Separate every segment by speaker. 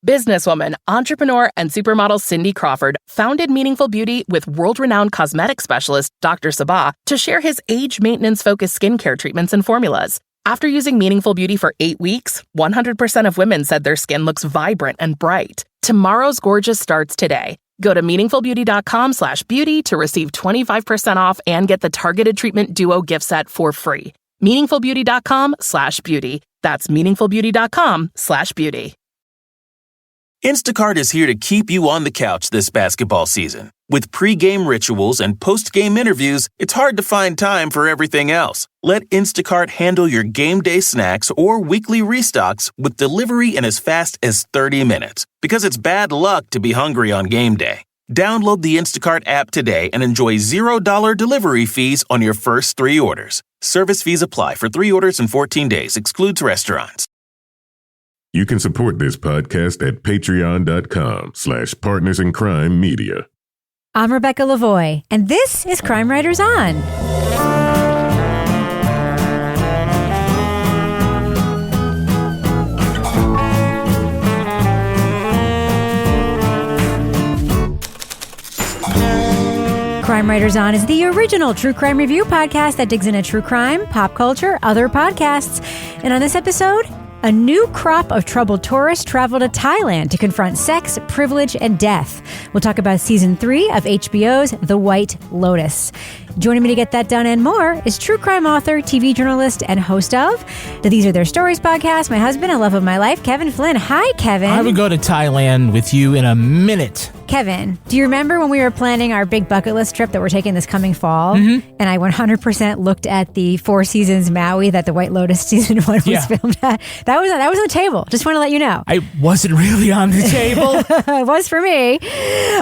Speaker 1: Businesswoman, entrepreneur, and supermodel Cindy Crawford founded Meaningful Beauty with world-renowned cosmetic specialist Dr. Sabah to share his age maintenance-focused skincare treatments and formulas. After using Meaningful Beauty for 8 weeks, 100% of women said their skin looks vibrant and bright. Tomorrow's gorgeous starts today. Go to meaningfulbeauty.com/beauty to receive 25% off and get the Targeted Treatment Duo gift set for free. meaningfulbeauty.com/beauty. That's meaningfulbeauty.com/beauty.
Speaker 2: Instacart is here to keep you on the couch this basketball season. With pre-game rituals and post-game interviews, it's hard to find time for everything else. Let Instacart handle your game day snacks or weekly restocks with delivery in as fast as 30 minutes. Because it's bad luck to be hungry on game day. Download the Instacart app today and enjoy $0 delivery fees on your first 3 orders. Service fees apply for 3 orders in 14 days. Excludes restaurants.
Speaker 3: You can support this podcast at patreon.com/partnersincrimemedia.
Speaker 4: I'm Rebecca Lavoie, and this is Crime Writers On. Crime Writers On is the original true crime review podcast that digs into true crime, pop culture, other podcasts. And on this episode, a new crop of troubled tourists travel to Thailand to confront sex, privilege, and death. We'll talk about season 3 of HBO's The White Lotus. Joining me to get that done and more is true crime author, TV journalist, and host of the These Are Their Stories podcast, my husband and love of my life, Kevin Flynn. Hi, Kevin.
Speaker 5: I would go to Thailand with you in a minute.
Speaker 4: Kevin, do you remember when we were planning our big bucket list trip that we're taking this coming fall? Mm-hmm. And I 100% looked at the Four Seasons Maui that The White Lotus season 1 was filmed at. That was on the table. Just want to let you know.
Speaker 5: I wasn't really on the table.
Speaker 4: It was for me.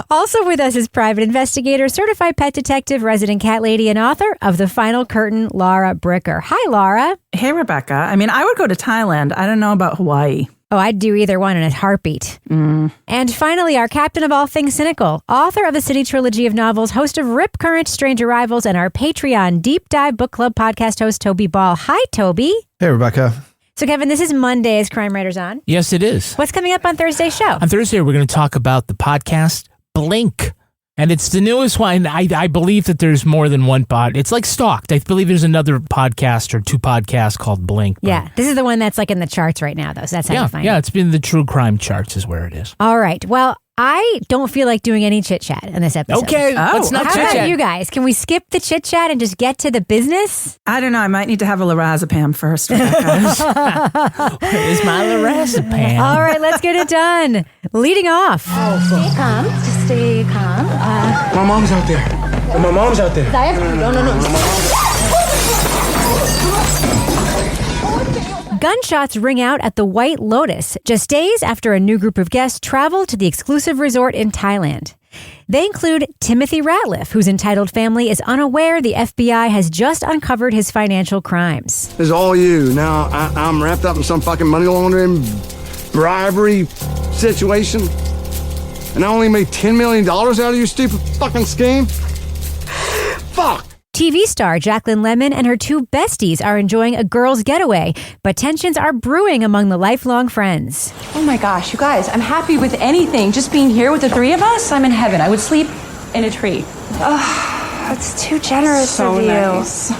Speaker 4: Also with us is private investigator, certified pet detective, resident cat lady, and author of The Final Curtain, Laura Bricker. Hi, Laura.
Speaker 6: Hey, Rebecca. I mean, I would go to Thailand. I don't know about Hawaii.
Speaker 4: Oh, I'd do either one in a heartbeat. And finally, our captain of all things cynical, author of the City trilogy of novels, host of Rip Current, Strange Arrivals, and our Patreon Deep Dive Book Club podcast host, Toby Ball. Hi, Toby.
Speaker 7: Hey, Rebecca.
Speaker 4: So, Kevin, this is Monday's Crime Writers On.
Speaker 5: Yes, it is.
Speaker 4: What's coming up on Thursday's show?
Speaker 5: On Thursday, we're going to talk about the podcast Blink. And it's the newest one. I believe that there's more than one pod. It's like stalked. I believe there's another podcast or 2 podcasts called Blink.
Speaker 4: Yeah, this is the one that's like in the charts right now, though. So that's how you find it.
Speaker 5: Yeah, it's been the true crime charts is where it is.
Speaker 4: All right. Well, I don't feel like doing any chit-chat in this episode.
Speaker 5: Okay, let's not chit-chat.
Speaker 4: How about you guys? Can we skip the chit-chat and just get to the business?
Speaker 6: I don't know. I might need to have a lorazepam first, Rebecca.
Speaker 5: Where's my lorazepam?
Speaker 4: All right, let's get it done. Leading off.
Speaker 8: Stay calm. Just stay calm.
Speaker 9: My mom's out there. My mom's out there.
Speaker 8: No.
Speaker 4: Gunshots ring out at the White Lotus just days after a new group of guests travel to the exclusive resort in Thailand. They include Timothy Ratliff, whose entitled family is unaware the FBI has just uncovered his financial crimes.
Speaker 9: It's all you. Now, I'm wrapped up in some fucking money laundering, bribery situation. And I only made $10 million out of your stupid fucking scheme? Fuck!
Speaker 4: TV star Jaclyn Lemon and her 2 besties are enjoying a girls' getaway, but tensions are brewing among the lifelong friends.
Speaker 10: Oh my gosh, you guys, I'm happy with anything. Just being here with the 3 of us, I'm in heaven. I would sleep in a tree.
Speaker 8: That's too generous of you.
Speaker 10: Nice.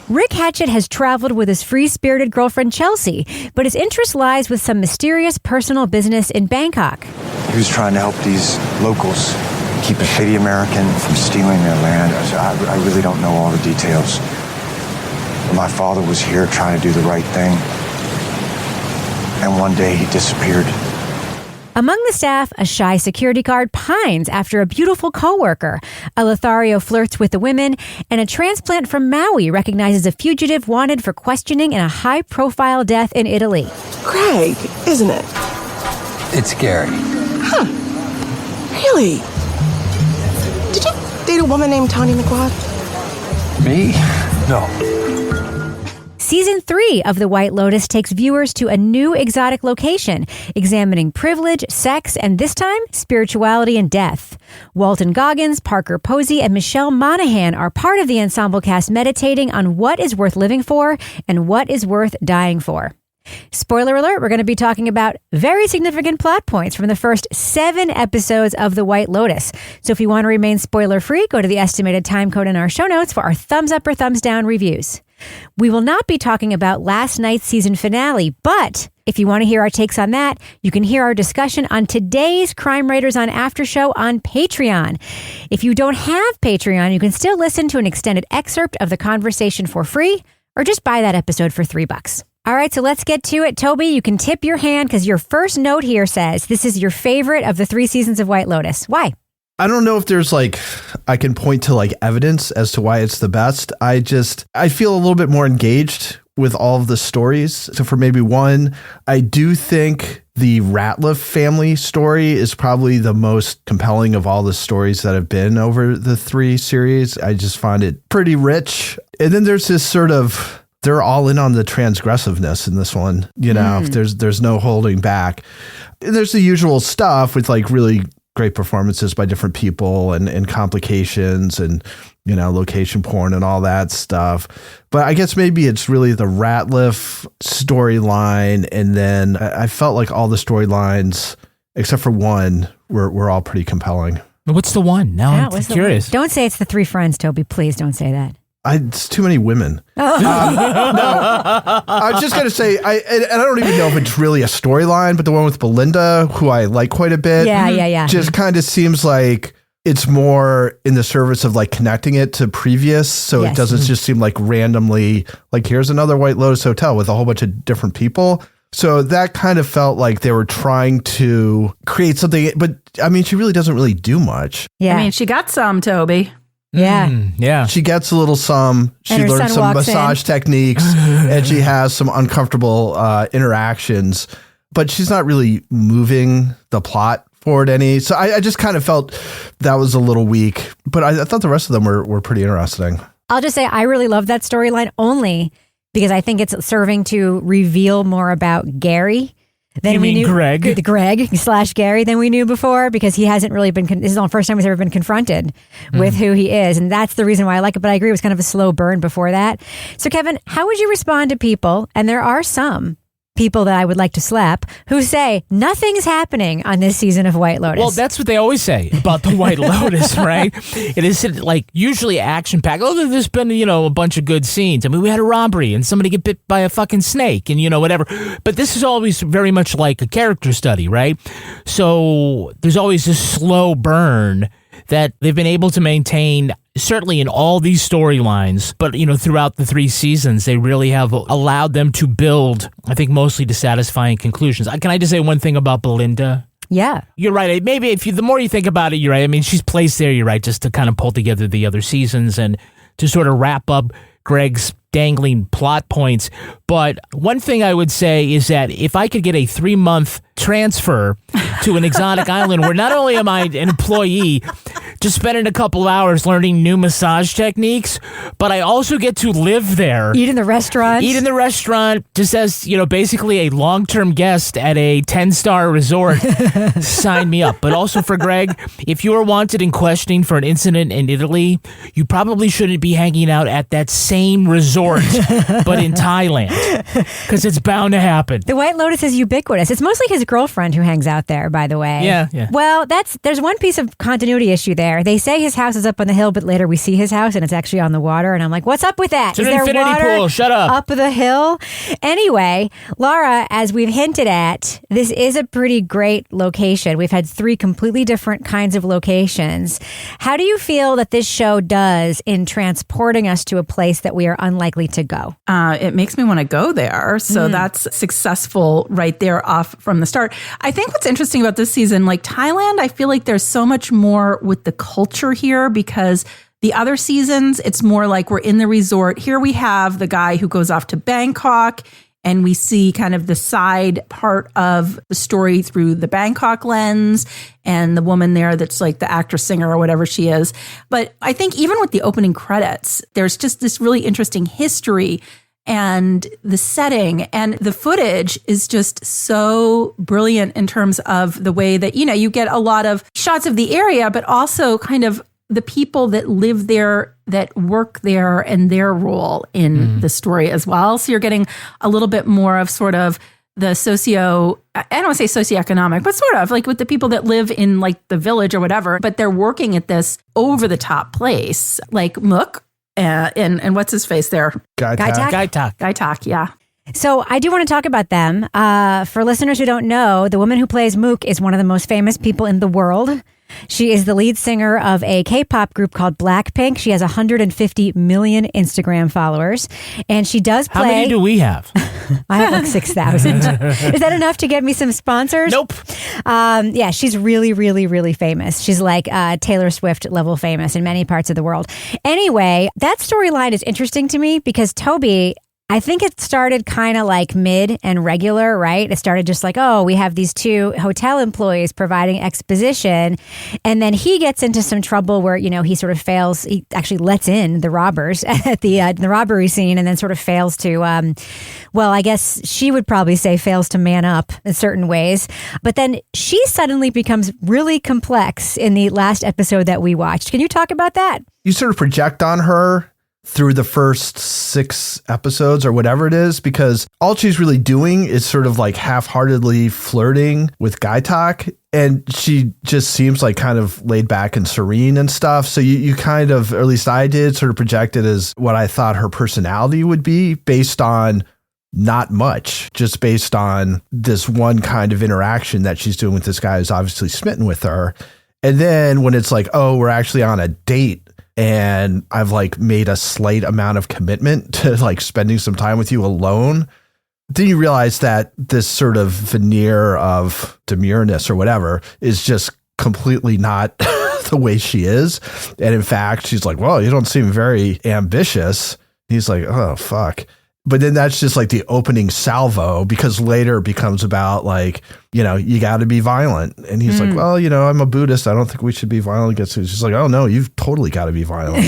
Speaker 4: Rick Hatchett has traveled with his free-spirited girlfriend Chelsea, but his interest lies with some mysterious personal business in Bangkok.
Speaker 11: He was trying to help these locals keep a shady American from stealing their land. I really don't know all the details. But my father was here trying to do the right thing. And one day he disappeared.
Speaker 4: Among the staff, a shy security guard pines after a beautiful coworker. A lothario flirts with the women, and a transplant from Maui recognizes a fugitive wanted for questioning in a high-profile death in Italy.
Speaker 12: Craig, isn't it?
Speaker 13: It's scary.
Speaker 12: Huh. Really? Did you date a woman named Tony McQuad?
Speaker 13: Me? No.
Speaker 4: Season 3 of The White Lotus takes viewers to a new exotic location, examining privilege, sex, and this time, spirituality and death. Walton Goggins, Parker Posey, and Michelle Monaghan are part of the ensemble cast meditating on what is worth living for and what is worth dying for. Spoiler alert, we're going to be talking about very significant plot points from the first 7 episodes of The White Lotus. So if you want to remain spoiler-free, go to the estimated time code in our show notes for our thumbs up or thumbs down reviews. We will not be talking about last night's season finale, but if you want to hear our takes on that, you can hear our discussion on today's Crime Writers on After Show on Patreon. If you don't have Patreon, you can still listen to an extended excerpt of the conversation for free, or just buy that episode for $3. All right, so let's get to it. Toby, you can tip your hand because your first note here says this is your favorite of the 3 seasons of White Lotus. Why?
Speaker 7: I don't know if there's I can point to evidence as to why it's the best. I feel a little bit more engaged with all of the stories. So for maybe one, I do think the Ratliff family story is probably the most compelling of all the stories that have been over the 3 series. I just find it pretty rich. And then there's this sort of, they're all in on the transgressiveness in this one. There's no holding back. And there's the usual stuff with really great performances by different people and complications and, location porn and all that stuff. But I guess maybe it's really the Ratliff storyline. And then I felt like all the storylines, except for one, were all pretty compelling.
Speaker 5: What's the one? Now I'm curious.
Speaker 4: Don't say it's the 3 friends, Toby. Please don't say that.
Speaker 7: It's too many women. No, I was just going to say, and I don't even know if it's really a storyline, but the one with Belinda, who I like quite a bit.
Speaker 4: Yeah.
Speaker 7: Just kind of seems like it's more in the service of connecting it to previous. So It doesn't just seem randomly, here's another White Lotus hotel with a whole bunch of different people. So that kind of felt like they were trying to create something, but I mean, she really doesn't really do much.
Speaker 6: Yeah. I mean, she got some, Toby.
Speaker 4: Yeah.
Speaker 5: Yeah.
Speaker 7: She gets a little some. She learns some massage techniques and she has some uncomfortable interactions, but she's not really moving the plot forward any. So I just kind of felt that was a little weak, but I thought the rest of them were pretty interesting.
Speaker 4: I'll just say I really love that storyline only because I think it's serving to reveal more about Gary.
Speaker 5: Then we knew
Speaker 4: Greg/Gary than we knew before because he hasn't really been, this is the first time he's ever been confronted with who he is. And that's the reason why I like it. But I agree it was kind of a slow burn before that. So Kevin, how would you respond to people, and there are some people that I would like to slap, who say nothing's happening on this season of White Lotus?
Speaker 5: Well, that's what they always say about the White Lotus, right? It is usually action-packed. Oh, there's been, a bunch of good scenes. I mean, we had a robbery and somebody get bit by a fucking snake and, whatever. But this is always very much like a character study, right? So there's always this slow burn that they've been able to maintain, certainly in all these storylines, but, throughout the 3 seasons, they really have allowed them to build, I think, mostly to satisfying conclusions. Can I just say one thing about Belinda?
Speaker 4: Yeah.
Speaker 5: You're right. Maybe the more you think about it, you're right. I mean, she's placed there, you're right, just to kind of pull together the other seasons and to sort of wrap up Greg's dangling plot points. But one thing I would say is that if I could get a 3-month transfer to an exotic island where not only am I an employee, just spending a couple hours learning new massage techniques, but I also get to live there.
Speaker 4: Eat in the restaurant,
Speaker 5: just as, basically a long-term guest at a 10-star resort. Sign me up. But also for Greg, if you are wanted in questioning for an incident in Italy, you probably shouldn't be hanging out at that same resort, but in Thailand, because it's bound to happen.
Speaker 4: The White Lotus is ubiquitous. It's mostly his girlfriend who hangs out there, by the way.
Speaker 5: Yeah.
Speaker 4: Well, there's one piece of continuity issue there. They say his house is up on the hill, but later we see his house and it's actually on the water. And I'm like, what's up with that?
Speaker 5: It's an infinity pool. Shut up.
Speaker 4: Up the hill? Anyway, Laura, as we've hinted at, this is a pretty great location. We've had 3 completely different kinds of locations. How do you feel that this show does in transporting us to a place that we are unlikely to go?
Speaker 6: It makes me want to go there. So that's successful right there off from the start. I think what's interesting about this season, Thailand, I feel like there's so much more with the culture here because the other seasons, it's more like we're in the resort. Here we have the guy who goes off to Bangkok and we see kind of the side part of the story through the Bangkok lens and the woman there that's like the actress, singer, or whatever she is. But I think even with the opening credits, there's just this really interesting history and the setting and the footage is just so brilliant in terms of the way that, you get a lot of shots of the area, but also kind of the people that live there, that work there, and their role in the story as well. So you're getting a little bit more of sort of the I don't want to say socioeconomic, but sort of like with the people that live in like the village or whatever, but they're working at this over the top place, like Mook and what's his face there?
Speaker 7: Guy
Speaker 5: Tak,
Speaker 6: yeah.
Speaker 4: So I do want to talk about them. For listeners who don't know, the woman who plays Mook is one of the most famous people in the world. She is the lead singer of a K-pop group called Blackpink. She has 150 million Instagram followers, and she does play...
Speaker 5: How many do we have?
Speaker 4: I have like 6,000. Is that enough to get me some sponsors?
Speaker 5: Nope.
Speaker 4: Yeah, she's really, really, really famous. She's like Taylor Swift level famous in many parts of the world. Anyway, that storyline is interesting to me because Toby... I think it started kind of like mid and regular, right? It started just like, oh, we have these two hotel employees providing exposition. And then he gets into some trouble where, you know, he sort of fails. He actually lets in the robbers at the robbery scene and then sort of fails to, well, I guess she would probably say fails to man up in certain ways. But then she suddenly becomes really complex in the last episode that we watched. Can you talk about that?
Speaker 7: You sort of project on her through the first 6 episodes or whatever it is, because all she's really doing is sort of like half-heartedly flirting with Guy Tak, and she just seems like kind of laid back and serene and stuff. So you kind of, or at least I did, sort of project it as what I thought her personality would be based on not much, just based on this one kind of interaction that she's doing with this guy who's obviously smitten with her. And then when it's like, oh, we're actually on a date, and I've like made a slight amount of commitment to like spending some time with you alone, then you realize that this sort of veneer of demureness or whatever is just completely not the way she is. And in fact, she's like, well, you don't seem very ambitious. He's like, oh, fuck. But then that's just like the opening salvo, because later it becomes about like, you know, you got to be violent. And he's like, well, you know, I'm a Buddhist. I don't think we should be violent against you. She's like, oh, no, you've totally got to be violent.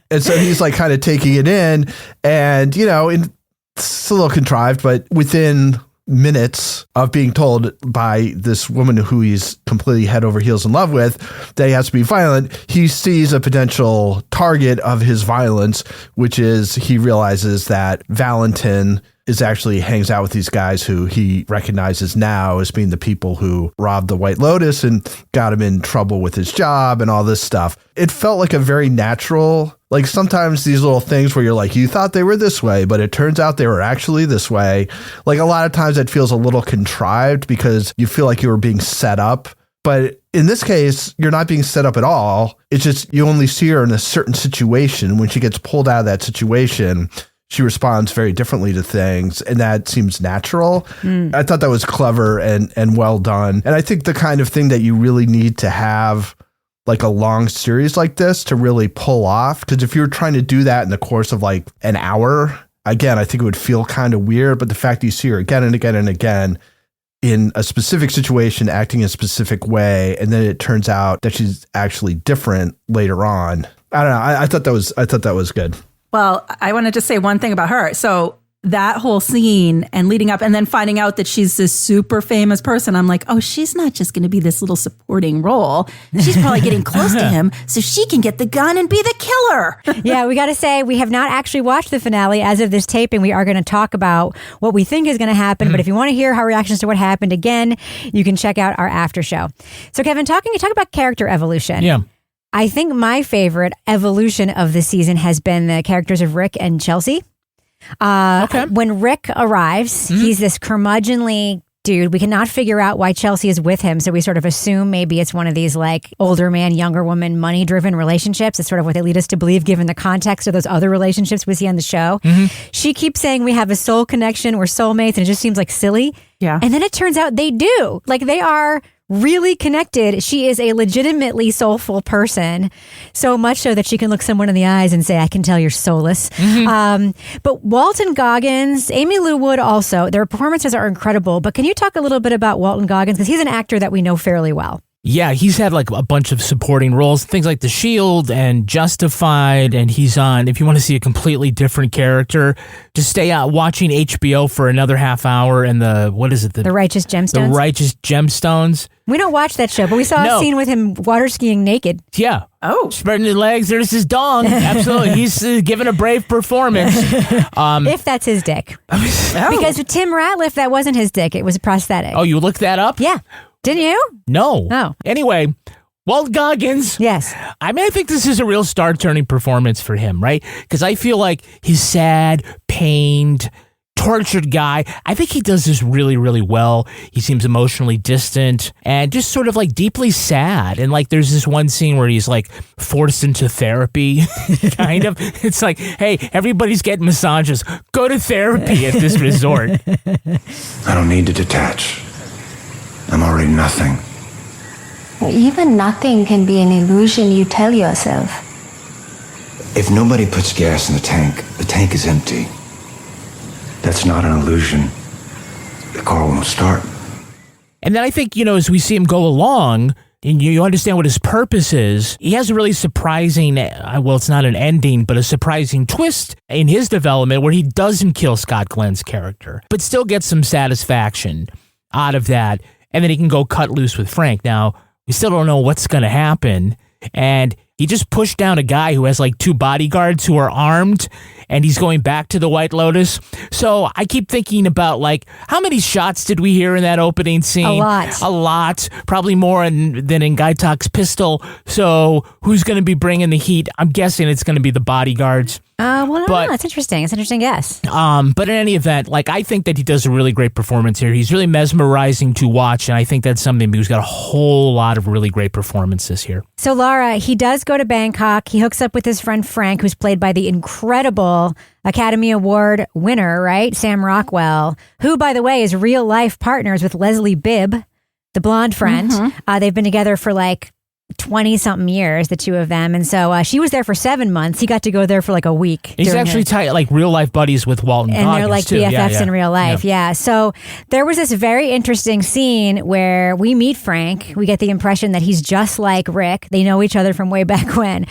Speaker 7: And so he's like kind of taking it in, and, you know, it's a little contrived, but within minutes of being told by this woman who he's completely head over heels in love with that he has to be violent, he sees a potential target of his violence, which is he realizes that Valentin is actually hangs out with these guys who he recognizes now as being the people who robbed the White Lotus and got him in trouble with his job and all this stuff. It felt like a very natural, like sometimes these little things where you're like, you thought they were this way, but it turns out they were actually this way. Like a lot of times it feels a little contrived because you feel like you were being set up. But in this case, you're not being set up at all. It's just you only see her in a certain situation. When she gets pulled out of that situation, she responds very differently to things, and that seems natural. I thought that was clever and well done. And I think the kind of thing that you really need to have like a long series like this to really pull off, because if you were trying to do that in the course of like an hour, again, I think it would feel kind of weird. But the fact that you see her again and again and again in a specific situation, acting in a specific way, and then it turns out that she's actually different later on. I don't know. I thought that was good.
Speaker 6: Well, I want to just say one thing about her. So that whole scene and leading up and then finding out that she's this super famous person, I'm like, oh, she's not just going to be this little supporting role. She's probably getting close to him so she can get the gun and be the killer.
Speaker 4: Yeah, we got to say, we have not actually watched the finale as of this taping. We are going to talk about what we think is going to happen. But if you want to hear our reactions to what happened again, you can check out our after show. So Kevin, you talk about character evolution.
Speaker 5: Yeah.
Speaker 4: I think my favorite evolution of the season has been the characters of Rick and Chelsea. Okay. When Rick arrives, he's this curmudgeonly dude. We cannot figure out why Chelsea is with him. So we sort of assume maybe it's one of these like older man, younger woman, money driven relationships. It's sort of what they lead us to believe given the context of those other relationships we see on the show. She keeps saying we have a soul connection. We're soulmates. And it just seems like silly.
Speaker 6: Yeah.
Speaker 4: And then it turns out they do. Like they are really connected. She is a legitimately soulful person, so much so that she can look someone in the eyes and say, I can tell you're soulless. But Walton Goggins, Amy Lou Wood also, their performances are incredible. But can you talk a little bit about Walton Goggins? Because he's an actor that we know fairly well.
Speaker 5: Yeah, he's had like a bunch of supporting roles, things like The Shield and Justified, and he's on, if you want to see a completely different character, just stay out watching HBO for another half hour and The Righteous Gemstones? The Righteous Gemstones.
Speaker 4: We don't watch that show, but we saw a scene with him water skiing naked.
Speaker 5: Yeah.
Speaker 6: Oh.
Speaker 5: Spreading his legs, there's his dong. Absolutely. He's giving a brave performance.
Speaker 4: If that's his dick. Because with Tim Ratliff, that wasn't his dick. It was a prosthetic.
Speaker 5: Oh, you looked that up?
Speaker 4: Yeah. Didn't you?
Speaker 5: No.
Speaker 4: Oh.
Speaker 5: Anyway, Walton Goggins.
Speaker 4: Yes.
Speaker 5: I mean, I think this is a real star-turning performance for him, right? Because I feel like he's sad, pained, tortured guy. I think he does this really, really well. He seems emotionally distant and just sort of like deeply sad. And like there's this one scene where he's like forced into therapy, kind of. It's like, hey, everybody's getting massages. Go to therapy at this resort.
Speaker 11: I don't need to detach. I'm already nothing.
Speaker 8: Even nothing can be an illusion you tell yourself.
Speaker 11: If nobody puts gas in the tank is empty. That's not an illusion. The car won't start.
Speaker 5: And then I think, as we see him go along, and you understand what his purpose is, he has a really surprising, well, it's not an ending, but a surprising twist in his development where he doesn't kill Scott Glenn's character, but still gets some satisfaction out of that. And then he can go cut loose with Frank. Now, we still don't know what's going to happen. And he just pushed down a guy who has like 2 bodyguards who are armed, and he's going back to the White Lotus. So I keep thinking about like, how many shots did we hear in that opening scene? A lot. Probably more than in Guy Talk's pistol. So who's going to be bringing the heat? I'm guessing it's going to be the bodyguards.
Speaker 4: Well, no, that's interesting. It's an interesting guess.
Speaker 5: But in any event, like I think that he does a really great performance here. He's really mesmerizing to watch, and I think that's something who's got a whole lot of really great performances here.
Speaker 4: So Laura, he does go to Bangkok. He hooks up with his friend Frank, who's played by the incredible Academy Award winner, right? Sam Rockwell, who, by the way, is real life partners with Leslie Bibb, the blonde friend. Mm-hmm. They've been together for like 20-something years, the two of them. And so she was there for 7 months. He got to go there for like a week.
Speaker 5: He's actually tight, like real life buddies with Walton Goggins.
Speaker 4: And they're like
Speaker 5: too.
Speaker 4: BFFs in real life. Yeah. So there was this very interesting scene where we meet Frank. We get the impression that he's just like Rick. They know each other from way back when.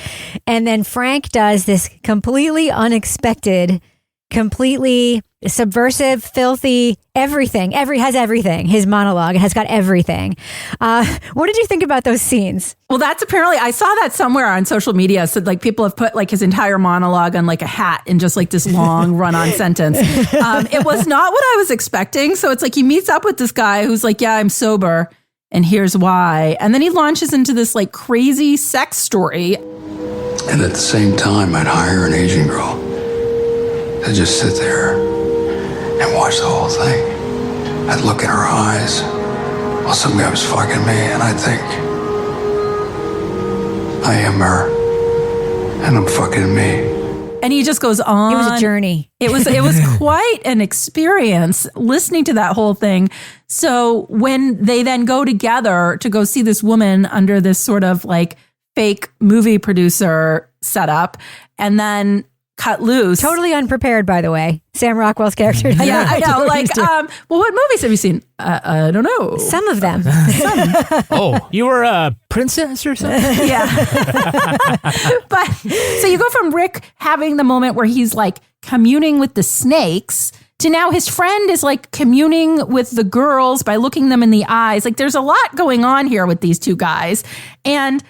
Speaker 4: And then Frank does this completely unexpected, completely subversive, filthy, everything. Has everything. His monologue has got everything. What did you think about those scenes?
Speaker 6: Well, that's apparently, I saw that somewhere on social media. So like people have put like his entire monologue on like a hat in just like this long run-on sentence. It was not what I was expecting. So it's like he meets up with this guy who's like, yeah, I'm sober and here's why. And then he launches into this like crazy sex story.
Speaker 13: And at the same time, I'd hire an Asian girl to just sit there and watch the whole thing. I'd look in her eyes while some guy was fucking me, and I'd think, I am her, and I'm fucking me.
Speaker 6: And he just goes on.
Speaker 4: It was a journey.
Speaker 6: It was quite an experience listening to that whole thing. So when they then go together to go see this woman under this sort of like fake movie producer setup, and then cut loose.
Speaker 4: Totally unprepared, by the way. Sam Rockwell's character.
Speaker 6: Yeah, I know. Like, well, what movies have you seen? I don't know.
Speaker 4: Some of them.
Speaker 5: Oh, you were a princess or something?
Speaker 6: Yeah. But so you go from Rick having the moment where he's like communing with the snakes to now his friend is like communing with the girls by looking them in the eyes. Like there's a lot going on here with these two guys. And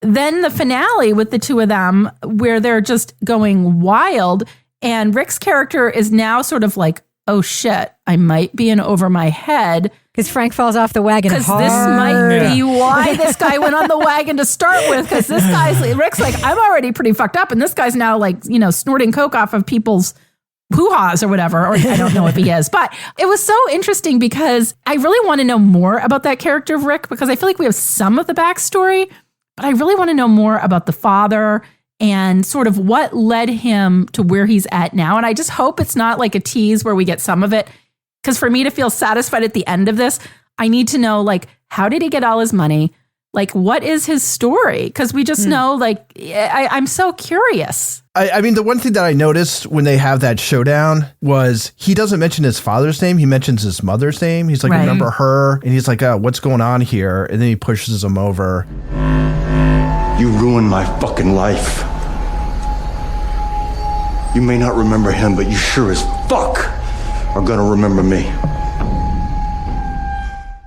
Speaker 6: then the finale with the two of them where they're just going wild, and Rick's character is now sort of like, oh shit, I might be in over my head.
Speaker 4: Because Frank falls off the wagon hard.
Speaker 6: Because this might be why this guy went on the wagon to start with. Because Rick's like, I'm already pretty fucked up. And this guy's now like, snorting coke off of people's hoo-haws or whatever. Or I don't know if he is. But it was so interesting because I really want to know more about that character of Rick, because I feel like we have some of the backstory, but I really want to know more about the father and sort of what led him to where he's at now. And I just hope it's not like a tease where we get some of it. Because for me to feel satisfied at the end of this, I need to know, like, how did he get all his money? Like, what is his story? Because we just know, like, I'm so curious.
Speaker 7: I mean, the one thing that I noticed when they have that showdown was he doesn't mention his father's name. He mentions his mother's name. He's like, remember her? And he's like, what's going on here? And then he pushes him over.
Speaker 11: You ruined my fucking life. You may not remember him, but you sure as fuck are gonna remember me.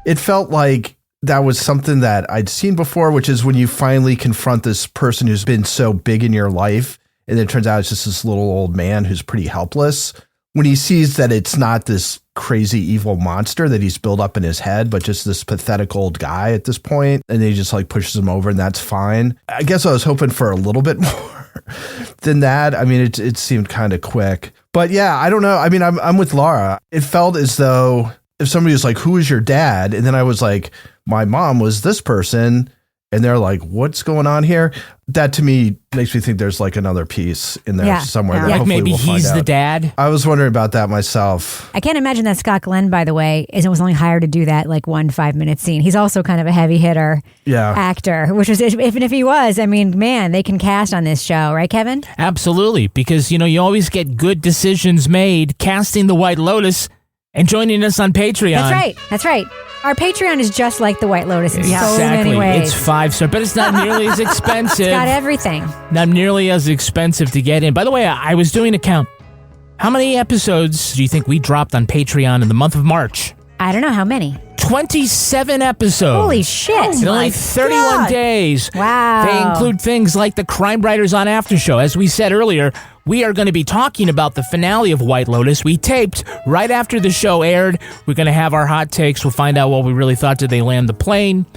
Speaker 7: It felt like that was something that I'd seen before, which is when you finally confront this person who's been so big in your life, and then it turns out it's just this little old man who's pretty helpless. When he sees that it's not this crazy evil monster that he's built up in his head, but just this pathetic old guy at this point, and then he just like pushes him over, and that's fine. I guess I was hoping for a little bit more than that. I mean, it seemed kind of quick. But yeah, I don't know. I mean, I'm with Laura. It felt as though if somebody was like, who is your dad? And then I was like, my mom was this person. And they're like, what's going on here? That to me makes me think there's like another piece in there somewhere.
Speaker 4: Yeah.
Speaker 7: That
Speaker 5: Like
Speaker 7: hopefully
Speaker 5: maybe
Speaker 7: we'll
Speaker 5: he's
Speaker 7: find
Speaker 5: the
Speaker 7: out.
Speaker 5: dad.
Speaker 7: I was wondering about that myself.
Speaker 4: I can't imagine that Scott Glenn, by the way, was only hired to do that like 1 5-minute scene. He's also kind of a heavy hitter actor, which is, even if he was, I mean, man, they can cast on this show, right, Kevin?
Speaker 5: Absolutely, because, you always get good decisions made casting the White Lotus and joining us on Patreon.
Speaker 4: That's right. Our Patreon is just like the White Lotus in so many ways.
Speaker 5: It's 5-star, but it's not nearly as expensive.
Speaker 4: It's got everything.
Speaker 5: Not nearly as expensive to get in. By the way, I was doing a count. How many episodes do you think we dropped on Patreon in the month of March?
Speaker 4: I don't know how many.
Speaker 5: 27 episodes.
Speaker 4: Holy shit.
Speaker 5: In only 31 days.
Speaker 4: Wow.
Speaker 5: They include things like the Crime Writers on After Show. As we said earlier, we are going to be talking about the finale of White Lotus. We taped right after the show aired. We're going to have our hot takes. We'll find out what we really thought. Did they land the plane?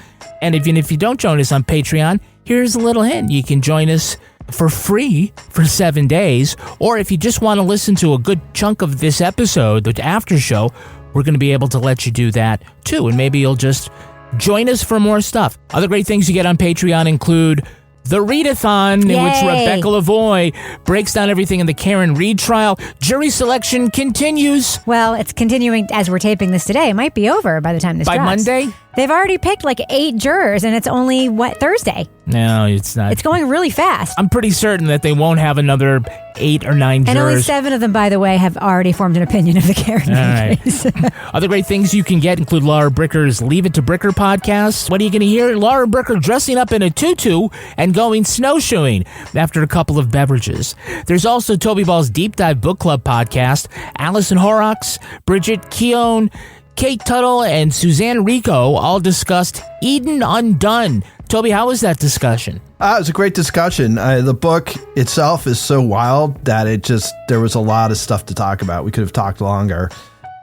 Speaker 5: And even if you don't join us on Patreon, here's a little hint. You can join us for free for 7 days. Or if you just want to listen to a good chunk of this episode, the after show, we're going to be able to let you do that too. And maybe you'll just join us for more stuff. Other great things you get on Patreon include the Readathon, in which Rebecca Lavoie breaks down everything in the Karen Reed trial. Jury selection continues.
Speaker 4: Well, it's continuing as we're taping this today. It might be over by the time this drops.
Speaker 5: By Monday?
Speaker 4: They've already picked like 8 jurors, and it's only, Thursday?
Speaker 5: No, it's not.
Speaker 4: It's going really fast.
Speaker 5: I'm pretty certain that they won't have another 8 or 9 jurors.
Speaker 4: And only 7 of them, by the way, have already formed an opinion of the Karen Reed case.
Speaker 5: Other great things you can get include Laura Bricker's Leave It to Bricker podcast. What are you going to hear? Laura Bricker dressing up in a tutu and going snowshoeing after a couple of beverages. There's also Toby Ball's Deep Dive Book Club podcast. Allison Horrocks, Bridget Keown, Kate Tuttle, and Suzanne Rico all discussed Eden Undone. Toby, how was that discussion?
Speaker 7: It was a great discussion. The book itself is so wild that there was a lot of stuff to talk about. We could have talked longer.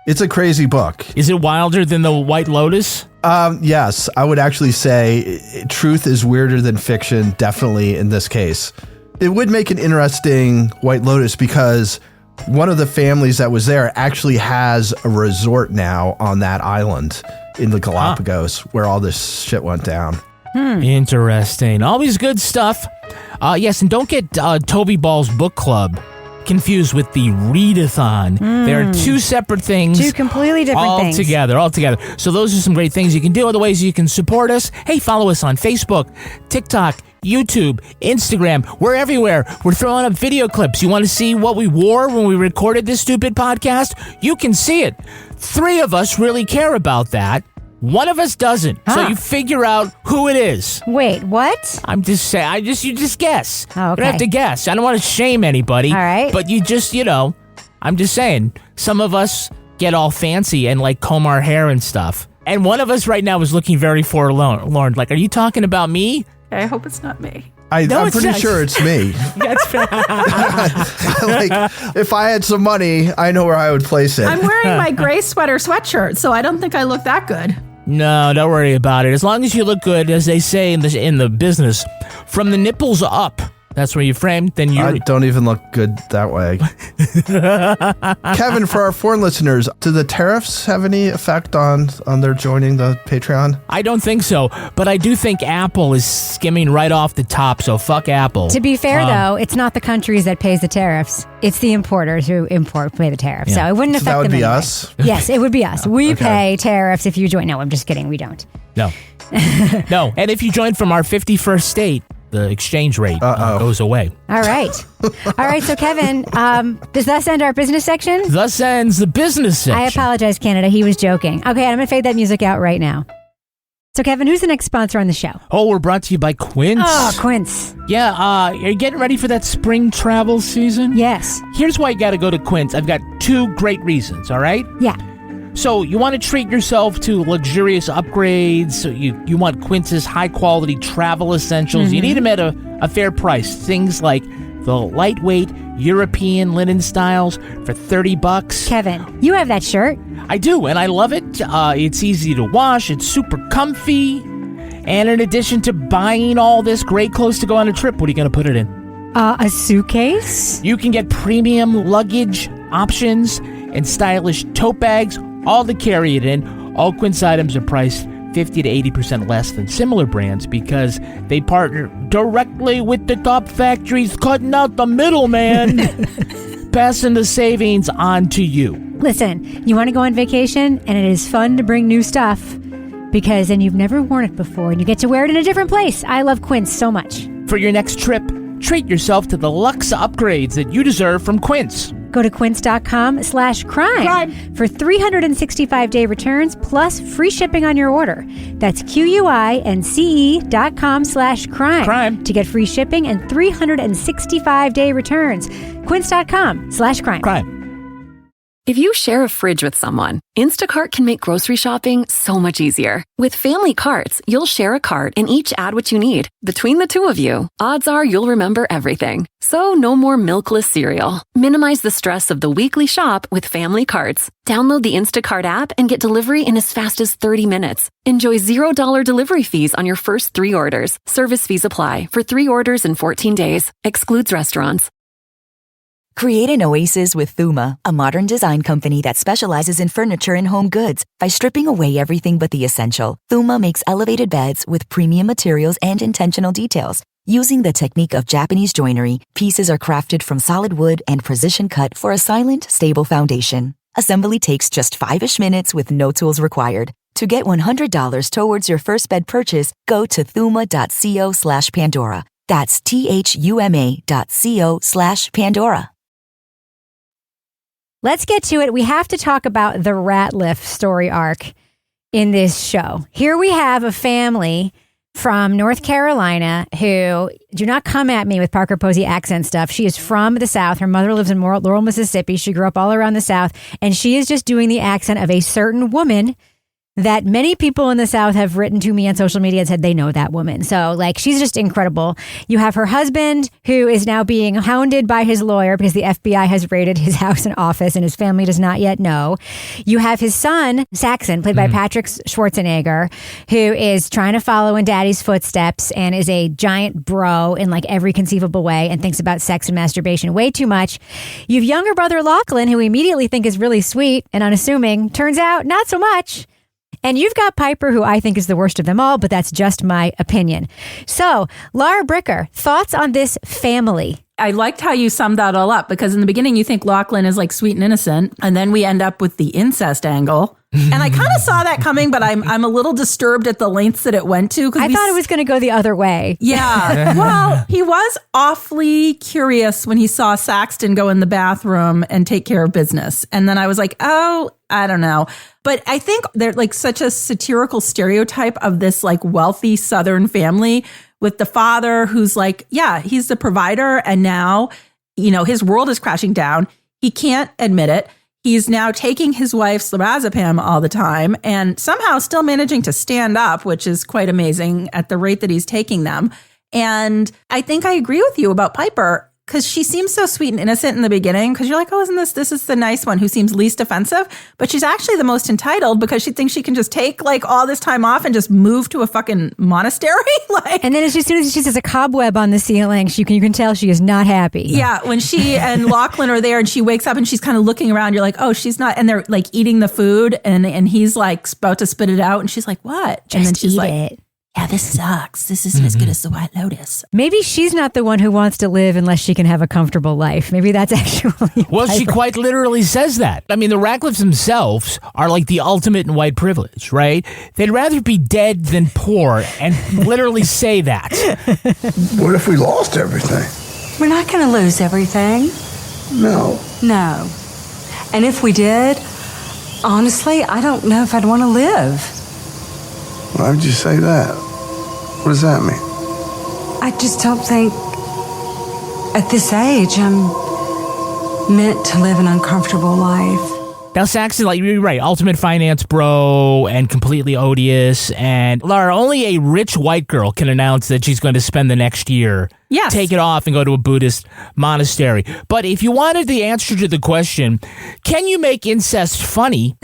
Speaker 7: It's a crazy book.
Speaker 5: Is it wilder than the White Lotus?
Speaker 7: Yes, I would actually say truth is weirder than fiction, definitely in this case. It would make an interesting White Lotus because one of the families that was there actually has a resort now on that island in the Galapagos where all this shit went down.
Speaker 5: Interesting. Always good stuff. Yes, and don't get Toby Ball's book club confused with the Readathon. There are 2 separate things.
Speaker 4: 2 completely different things.
Speaker 5: All together. So those are some great things you can do. Other ways you can support us. Hey, follow us on Facebook, TikTok, YouTube, Instagram. We're everywhere. We're throwing up video clips. You want to see what we wore when we recorded this stupid podcast? You can see it. 3 of us really care about that. 1 of us doesn't. So you figure out who it is.
Speaker 4: Wait, what?
Speaker 5: I'm just saying. You just guess.
Speaker 4: Oh, okay.
Speaker 5: You don't have to guess. I don't want to shame anybody.
Speaker 4: All right.
Speaker 5: But you just, I'm just saying. Some of us get all fancy and like comb our hair and stuff. And one of us right now is looking very forlorn. Like, are you talking about me?
Speaker 6: I hope it's not me.
Speaker 7: I'm pretty sure it's me.
Speaker 5: That's fair.
Speaker 7: If I had some money, I know where I would place it.
Speaker 6: I'm wearing my gray sweatshirt, so I don't think I look that good.
Speaker 5: No, don't worry about it. As long as you look good, as they say in the business, from the nipples up. That's where you frame. Then you
Speaker 7: don't even look good that way. Kevin, for our foreign listeners, do the tariffs have any effect on their joining the Patreon?
Speaker 5: I don't think so, but I do think Apple is skimming right off the top, so fuck Apple.
Speaker 4: To be fair, though, it's not the countries that pays the tariffs. It's the importers who pay the tariffs. So it wouldn't affect them.
Speaker 7: That would be
Speaker 4: anyway.
Speaker 7: us?
Speaker 4: Yes, it would be us. We pay tariffs if you join. No, I'm just kidding. We don't.
Speaker 5: No. No. And if you join from our 51st state, the exchange rate goes away.
Speaker 4: All right. So Kevin, does thus end our business section?
Speaker 5: Thus ends the business section.
Speaker 4: I apologize, Canada. He was joking. Okay, I'm going to fade that music out right now. So Kevin, who's the next sponsor on the show?
Speaker 5: Oh, we're brought to you by Quince.
Speaker 4: Oh, Quince.
Speaker 5: Yeah, are you getting ready for that spring travel season?
Speaker 4: Yes.
Speaker 5: Here's why you got to go to Quince. I've got 2 great reasons, all right?
Speaker 4: Yeah.
Speaker 5: So you want to treat yourself to luxurious upgrades. So you want Quince's high-quality travel essentials. Mm-hmm. You need them at a fair price. Things like the lightweight European linen styles for $30.
Speaker 4: Kevin, you have that shirt.
Speaker 5: I do, and I love it. It's easy to wash. It's super comfy. And in addition to buying all this great clothes to go on a trip, what are you going to put it in?
Speaker 4: A suitcase?
Speaker 5: You can get premium luggage options and stylish tote bags, all to carry it in. All Quince items are priced 50 to 80% less than similar brands because they partner directly with the top factories, cutting out the middleman, passing the savings on to you.
Speaker 4: Listen, you want to go on vacation, and it is fun to bring new stuff because then you've never worn it before and you get to wear it in a different place. I love Quince so much.
Speaker 5: For your next trip, treat yourself to the luxe upgrades that you deserve from Quince.
Speaker 4: Go to quince.com/crime for 365-day returns plus free shipping on your order. That's QUINCE.com/crime to get free shipping and 365-day returns. Quince.com/crime.
Speaker 14: If you share a fridge with someone, Instacart can make grocery shopping so much easier. With family carts, you'll share a cart and each add what you need. Between the 2 of you, odds are you'll remember everything. So no more milkless cereal. Minimize the stress of the weekly shop with family carts. Download the Instacart app and get delivery in as fast as 30 minutes. Enjoy $0 delivery fees on your first 3 orders. Service fees apply for 3 orders in 14 days. Excludes restaurants.
Speaker 15: Create an oasis with Thuma, a modern design company that specializes in furniture and home goods. By stripping away everything but the essential, Thuma makes elevated beds with premium materials and intentional details. Using the technique of Japanese joinery, pieces are crafted from solid wood and precision cut for a silent, stable foundation. Assembly takes just 5-ish minutes with no tools required. To get $100 towards your first bed purchase, go to thuma.co/Pandora. That's THUMA.co/Pandora.
Speaker 4: Let's get to it. We have to talk about the Ratliff story arc in this show. Here we have a family from North Carolina who, do not come at me with Parker Posey accent stuff. She is from the South. Her mother lives in Laurel, Mississippi. She grew up all around the South, and she is just doing the accent of a certain woman that many people in the South have written to me on social media and said they know that woman. So, like, she's just incredible. You have her husband, who is now being hounded by his lawyer because the FBI has raided his house and office and his family does not yet know. You have his son, Saxon, played by Patrick Schwarzenegger, who is trying to follow in daddy's footsteps and is a giant bro in like every conceivable way and thinks about sex and masturbation way too much. You have younger brother Lachlan, who we immediately think is really sweet and unassuming. Turns out, not so much. And you've got Piper, who I think is the worst of them all, but that's just my opinion. So, Laura Bricker, thoughts on this family?
Speaker 6: I liked how you summed that all up, because in the beginning you think Lachlan is like sweet and innocent, and then we end up with the incest angle. And I kind of saw that coming, but I'm a little disturbed at the lengths that it went to.
Speaker 4: I thought it was going to go the other way.
Speaker 6: Yeah. Well, he was awfully curious when he saw Saxton go in the bathroom and take care of business. And then I was like, oh, I don't know. But I think they're like such a satirical stereotype of this like wealthy Southern family with the father who's like, yeah, he's the provider. And now, you know, his world is crashing down. He can't admit it. He's now taking his wife's lorazepam all the time and somehow still managing to stand up, which is quite amazing at the rate that he's taking them. And I think I agree with you about Piper. because she seems so sweet and innocent in the beginning, because you're like, oh, isn't this is the nice one who seems least offensive, but she's actually the most entitled because she thinks she can just take like all this time off and just move to a fucking monastery. Like,
Speaker 4: and then as soon as she sees a cobweb on the ceiling, you can tell she is not happy.
Speaker 6: Yeah, when she and Lachlan are there and she wakes up and she's kind of looking around, you're like, oh, she's not, and they're like eating the food and he's like about to spit it out and she's like, what?
Speaker 4: Just
Speaker 6: and then she's like,
Speaker 4: it.
Speaker 6: Yeah, this sucks. This isn't as good as the White Lotus.
Speaker 4: Maybe she's not the one who wants to live unless she can have a comfortable life. Maybe that's actually...
Speaker 5: Well, she quite literally says that. I mean, the Ratliffs themselves are like the ultimate in white privilege, right? They'd rather be dead than poor and literally say that.
Speaker 16: What if we lost everything?
Speaker 10: We're not going to lose everything.
Speaker 16: No.
Speaker 10: No. And if we did, honestly, I don't know if I'd want to live.
Speaker 16: Why would you say that? What does that mean?
Speaker 10: I just don't think at this age I'm meant to live an uncomfortable life.
Speaker 5: Now, Saxon, like you're right, ultimate finance bro and completely odious. And Laura, only a rich white girl can announce that she's going to spend the next year, take it off and go to a Buddhist monastery. But if you wanted the answer to the question, can you make incest funny?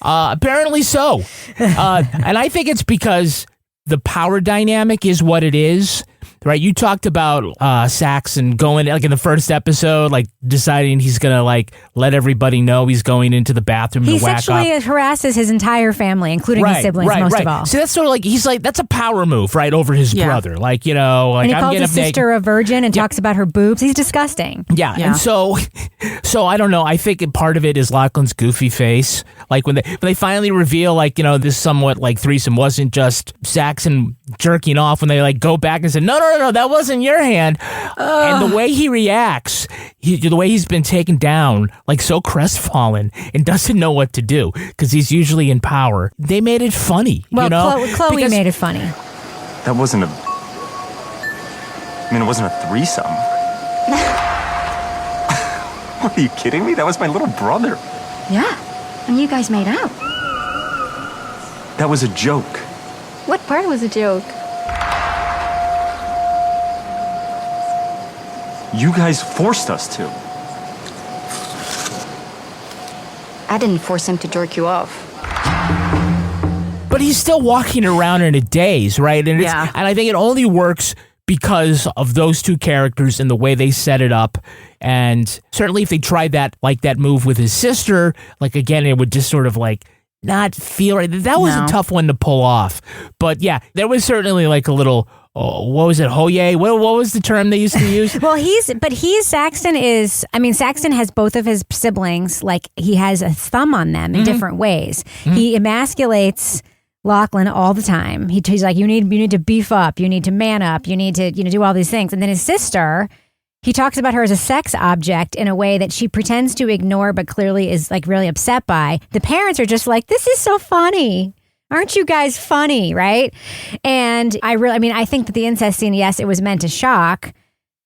Speaker 5: Apparently so. And I think it's because the power dynamic is what it is. Right, you talked about Saxon going, like in the first episode, like deciding he's going to like let everybody know he's going into the bathroom to whack off.
Speaker 4: He sexually harasses his entire family, including his siblings, most of all.
Speaker 5: So that's sort of like, he's like, that's a power move, right, over his brother. Like, you know, like
Speaker 4: and he
Speaker 5: I'm
Speaker 4: calls
Speaker 5: getting
Speaker 4: his sister a virgin and talks about her boobs. He's disgusting.
Speaker 5: Yeah, and so I don't know. I think part of it is Lachlan's goofy face. Like when they finally reveal, like, you know, this somewhat like threesome wasn't just Saxon jerking off, when they like go back and say, no, that wasn't your hand. And the way he reacts, the way he's been taken down, like so crestfallen and doesn't know what to do because he's usually in power. They made it funny.
Speaker 4: Well,
Speaker 5: you know?
Speaker 4: Chloe made it funny.
Speaker 11: That wasn't it wasn't a threesome. Are you kidding me? That was my little brother.
Speaker 17: Yeah, and you guys made out.
Speaker 11: That was a joke.
Speaker 17: What part was a joke?
Speaker 11: You guys forced us to.
Speaker 17: I didn't force him to jerk you off.
Speaker 5: But he's still walking around in a daze, right? And and I think it only works because of those two characters and the way they set it up. And certainly if they tried that move with his sister, like again, it would just sort of like not feel right. That was a tough one to pull off. But yeah, there was certainly like a little, what was it, hoye? What was the term they used to use?
Speaker 4: Well, Saxon has both of his siblings, like he has a thumb on them in different ways. He emasculates Lachlan all the time. He's like, you need to beef up, you need to man up, you need to do all these things. And then his sister, he talks about her as a sex object in a way that she pretends to ignore, but clearly is like really upset by. The parents are just like, this is so funny. Aren't you guys funny, right? And I think that the incest scene, yes, it was meant to shock,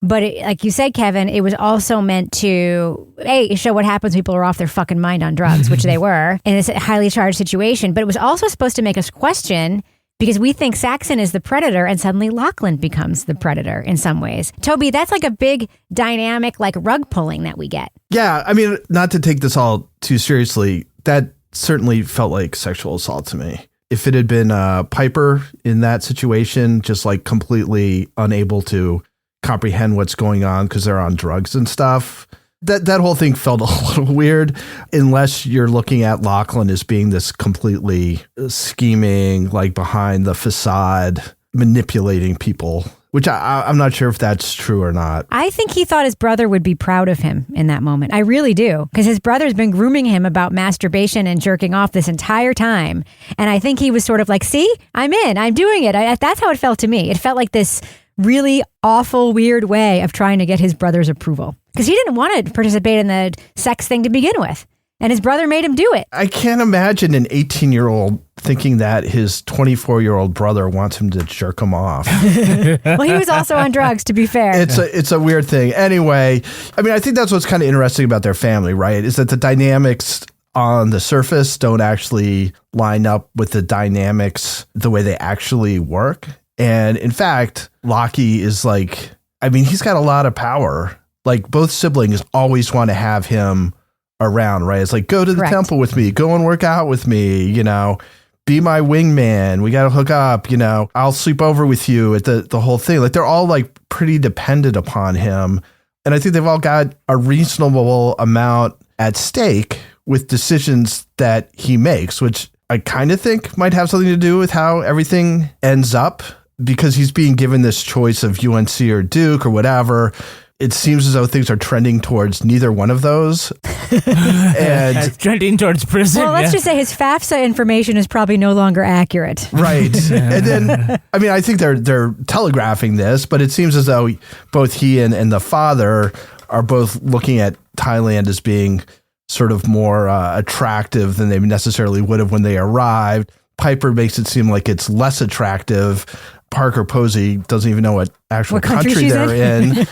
Speaker 4: but like you said, Kevin, it was also meant to, show what happens when people are off their fucking mind on drugs, which they were, in this highly charged situation. But it was also supposed to make us question, because we think Saxon is the predator and suddenly Lachlan becomes the predator in some ways. Toby, that's like a big dynamic, like rug pulling that we get.
Speaker 7: Yeah, I mean, not to take this all too seriously, that certainly felt like sexual assault to me. If it had been Piper in that situation, just like completely unable to comprehend what's going on because they're on drugs and stuff, that whole thing felt a little weird, unless you're looking at Lachlan as being this completely scheming, like behind the facade, manipulating people, which I'm not sure if that's true or not.
Speaker 4: I think he thought his brother would be proud of him in that moment. I really do. Because his brother's been grooming him about masturbation and jerking off this entire time. And I think he was sort of like, see, I'm in, I'm doing it. That's how it felt to me. It felt like this really awful, weird way of trying to get his brother's approval. Because he didn't want to participate in the sex thing to begin with. And his brother made him do it.
Speaker 7: I can't imagine an 18-year-old thinking that his 24-year-old brother wants him to jerk him off.
Speaker 4: Well, he was also on drugs, to be fair.
Speaker 7: It's a weird thing. Anyway, I mean, I think that's what's kind of interesting about their family, right? Is that the dynamics on the surface don't actually line up with the dynamics the way they actually work. And in fact, Lockie is like, I mean, he's got a lot of power like both siblings always want to have him around, right? It's like, go to the temple with me, go and work out with me, you know, be my wingman. We got to hook up, you know, I'll sleep over with you at the whole thing. Like they're all like pretty dependent upon him. And I think they've all got a reasonable amount at stake with decisions that he makes, which I kind of think might have something to do with how everything ends up, because he's being given this choice of UNC or Duke or whatever. It seems as though things are trending towards neither one of those. And
Speaker 5: trending towards prison.
Speaker 4: Well, let's just say his FAFSA information is probably no longer accurate.
Speaker 7: Right. And then, I mean, I think they're telegraphing this, but it seems as though both he and the father are both looking at Thailand as being sort of more attractive than they necessarily would have when they arrived. Piper makes it seem like it's less attractive. Parker Posey doesn't even know what actual country they're in.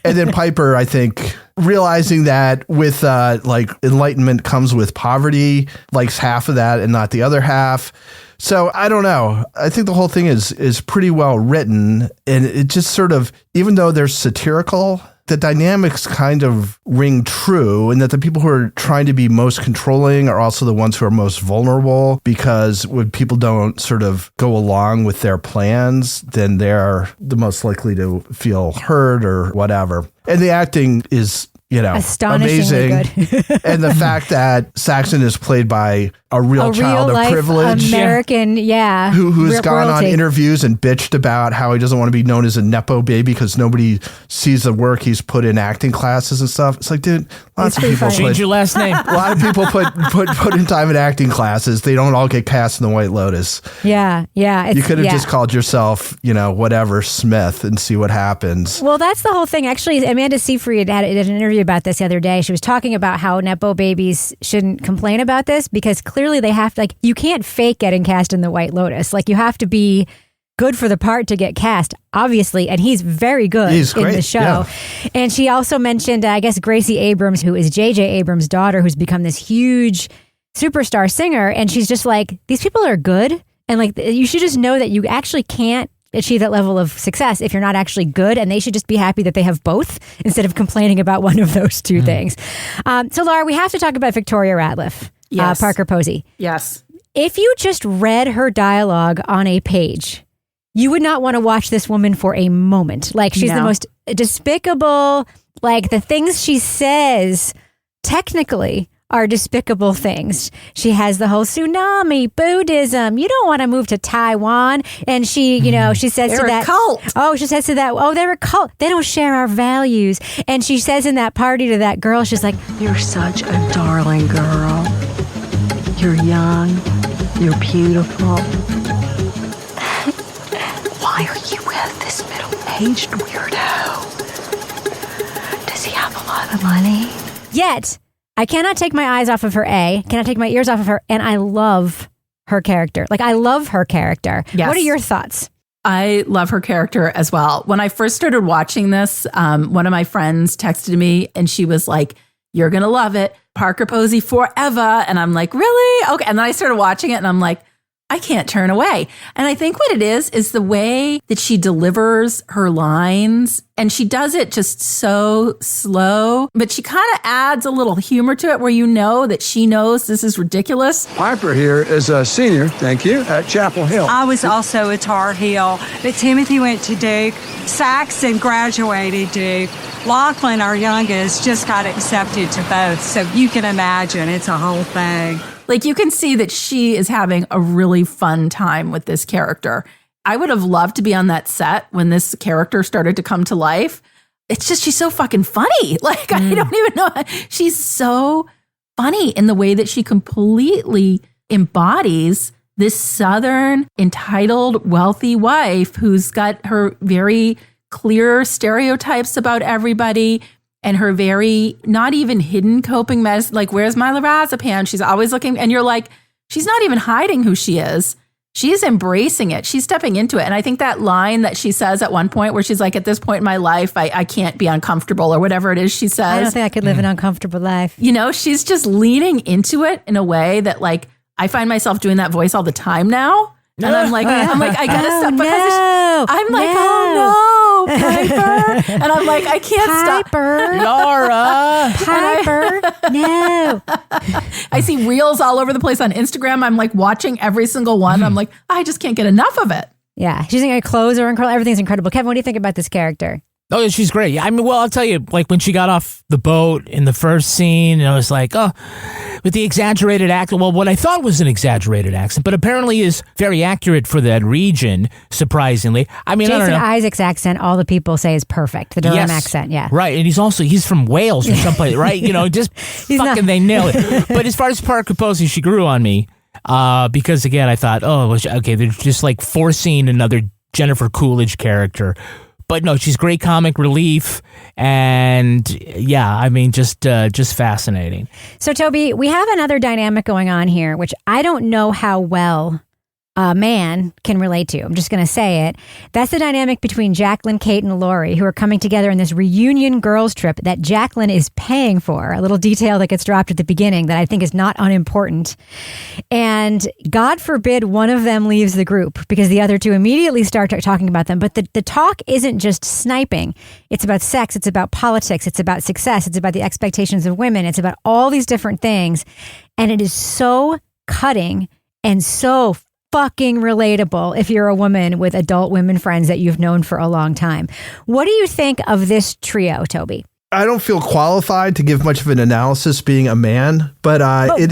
Speaker 7: And then Piper, I think, realizing that with like enlightenment comes with poverty, likes half of that and not the other half. So I don't know. I think the whole thing is pretty well written, and it just sort of, even though they're satirical, the dynamics kind of ring true, and that the people who are trying to be most controlling are also the ones who are most vulnerable, because when people don't sort of go along with their plans, then they're the most likely to feel hurt or whatever. And the acting is, you know, amazing. Good. And the fact that Saxon is played by a real child of privilege,
Speaker 4: American,
Speaker 7: who's gone on interviews and bitched about how he doesn't want to be known as a Nepo baby because nobody sees the work he's put in acting classes and stuff. It's like, dude, lots of people
Speaker 5: change your last name.
Speaker 7: A lot of people put in time in acting classes. They don't all get cast in the White Lotus.
Speaker 4: Yeah.
Speaker 7: You could have just called yourself, you know, whatever, Smith, and see what happens.
Speaker 4: Well, that's the whole thing. Actually, Amanda Seyfried did an interview about this the other day. She was talking about how Nepo babies shouldn't complain about this, because clearly they have to, like, you can't fake getting cast in the White Lotus. Like, you have to be good for the part to get cast, obviously, and he's very good in the show. Yeah. And she also mentioned, I guess, Gracie Abrams, who is J.J. Abrams' daughter, who's become this huge superstar singer, and she's just like, these people are good, and like, you should just know that you actually can't achieve that level of success if you're not actually good, and they should just be happy that they have both instead of complaining about one of those two things. So, Laura, we have to talk about Victoria Ratliff, Parker Posey.
Speaker 6: Yes.
Speaker 4: If you just read her dialogue on a page, you would not want to watch this woman for a moment. Like, she's the most despicable, like, the things she says technically are despicable things. She has the whole tsunami, Buddhism. You don't want to move to Taiwan. And she, you know, she says
Speaker 6: they're
Speaker 4: to that,
Speaker 6: a cult.
Speaker 4: Oh, she says to that, oh, they're a cult. They don't share our values. And she says in that party to that girl, she's like,
Speaker 18: you're such a darling girl. You're young. You're beautiful. Why are you with this middle-aged weirdo? Does he have a lot of money?
Speaker 4: Yet, I cannot take my eyes off of her, cannot take my ears off of her, and I love her character. Like, I love her character.
Speaker 6: Yes.
Speaker 4: What are your thoughts?
Speaker 6: I love her character as well. When I first started watching this, one of my friends texted me and she was like, you're going to love it. Parker Posey forever. And I'm like, really? Okay. And then I started watching it and I'm like, I can't turn away. And I think what it is the way that she delivers her lines, and she does it just so slow, but she kind of adds a little humor to it where you know that she knows this is ridiculous.
Speaker 9: Piper here is a senior, thank you, at Chapel Hill.
Speaker 19: I was also at Tar Heel, but Timothy went to Duke. Saxon graduated Duke. Lachlan, our youngest, just got accepted to both. So you can imagine it's a whole thing.
Speaker 6: Like, you can see that she is having a really fun time with this character. I would have loved to be on that set when this character started to come to life. It's just, she's so fucking funny. Like, I don't even know. She's so funny in the way that she completely embodies this Southern, entitled, wealthy wife who's got her very clear stereotypes about everybody. And her very, not even hidden coping medicine, like, where's my lorazepam? She's always looking, and you're like, she's not even hiding who she is. She's embracing it. She's stepping into it. And I think that line that she says at one point where she's like, at this point in my life, I can't be uncomfortable, or whatever it is she says.
Speaker 4: I don't think I could live an uncomfortable life.
Speaker 6: You know, she's just leaning into it in a way that, like, I find myself doing that voice all the time now. And I'm like, I gotta stop, because I'm like, oh no, Piper. And I'm like, I can't
Speaker 4: Piper.
Speaker 5: Laura.
Speaker 4: Piper. No.
Speaker 6: I see reels all over the place on Instagram. I'm like watching every single one. I'm like, I just can't get enough of it.
Speaker 4: Yeah. She's in her clothes are incredible. Everything's incredible. Kevin, what do you think about this character?
Speaker 5: Oh, yeah, she's great. I mean, well, I'll tell you, like when she got off the boat in the first scene, and I was like, oh, with the exaggerated accent. Well, what I thought was an exaggerated accent, but apparently is very accurate for that region, surprisingly. I mean,
Speaker 4: Jason
Speaker 5: I don't know.
Speaker 4: Isaac's accent, all the people say is perfect. The Durham accent, yeah.
Speaker 5: Right, and he's from Wales or someplace, right? You know, just fucking they nail it. But as far as Parker Posey, she grew on me because, again, I thought, okay, they're just like forcing another Jennifer Coolidge character. But no, she's great comic relief, and yeah, I mean, just fascinating.
Speaker 4: So, Toby, we have another dynamic going on here, which I don't know how well a man can relate to. I'm just going to say it. That's the dynamic between Jaclyn, Kate, and Lori, who are coming together in this reunion girls trip that Jaclyn is paying for. A little detail that gets dropped at the beginning that I think is not unimportant. And God forbid one of them leaves the group, because the other two immediately start talking about them. But the talk isn't just sniping. It's about sex. It's about politics. It's about success. It's about the expectations of women. It's about all these different things. And it is so cutting and so fucking relatable if you're a woman with adult women friends that you've known for a long time. What do you think of this trio, Toby?
Speaker 7: I don't feel qualified to give much of an analysis being a man, but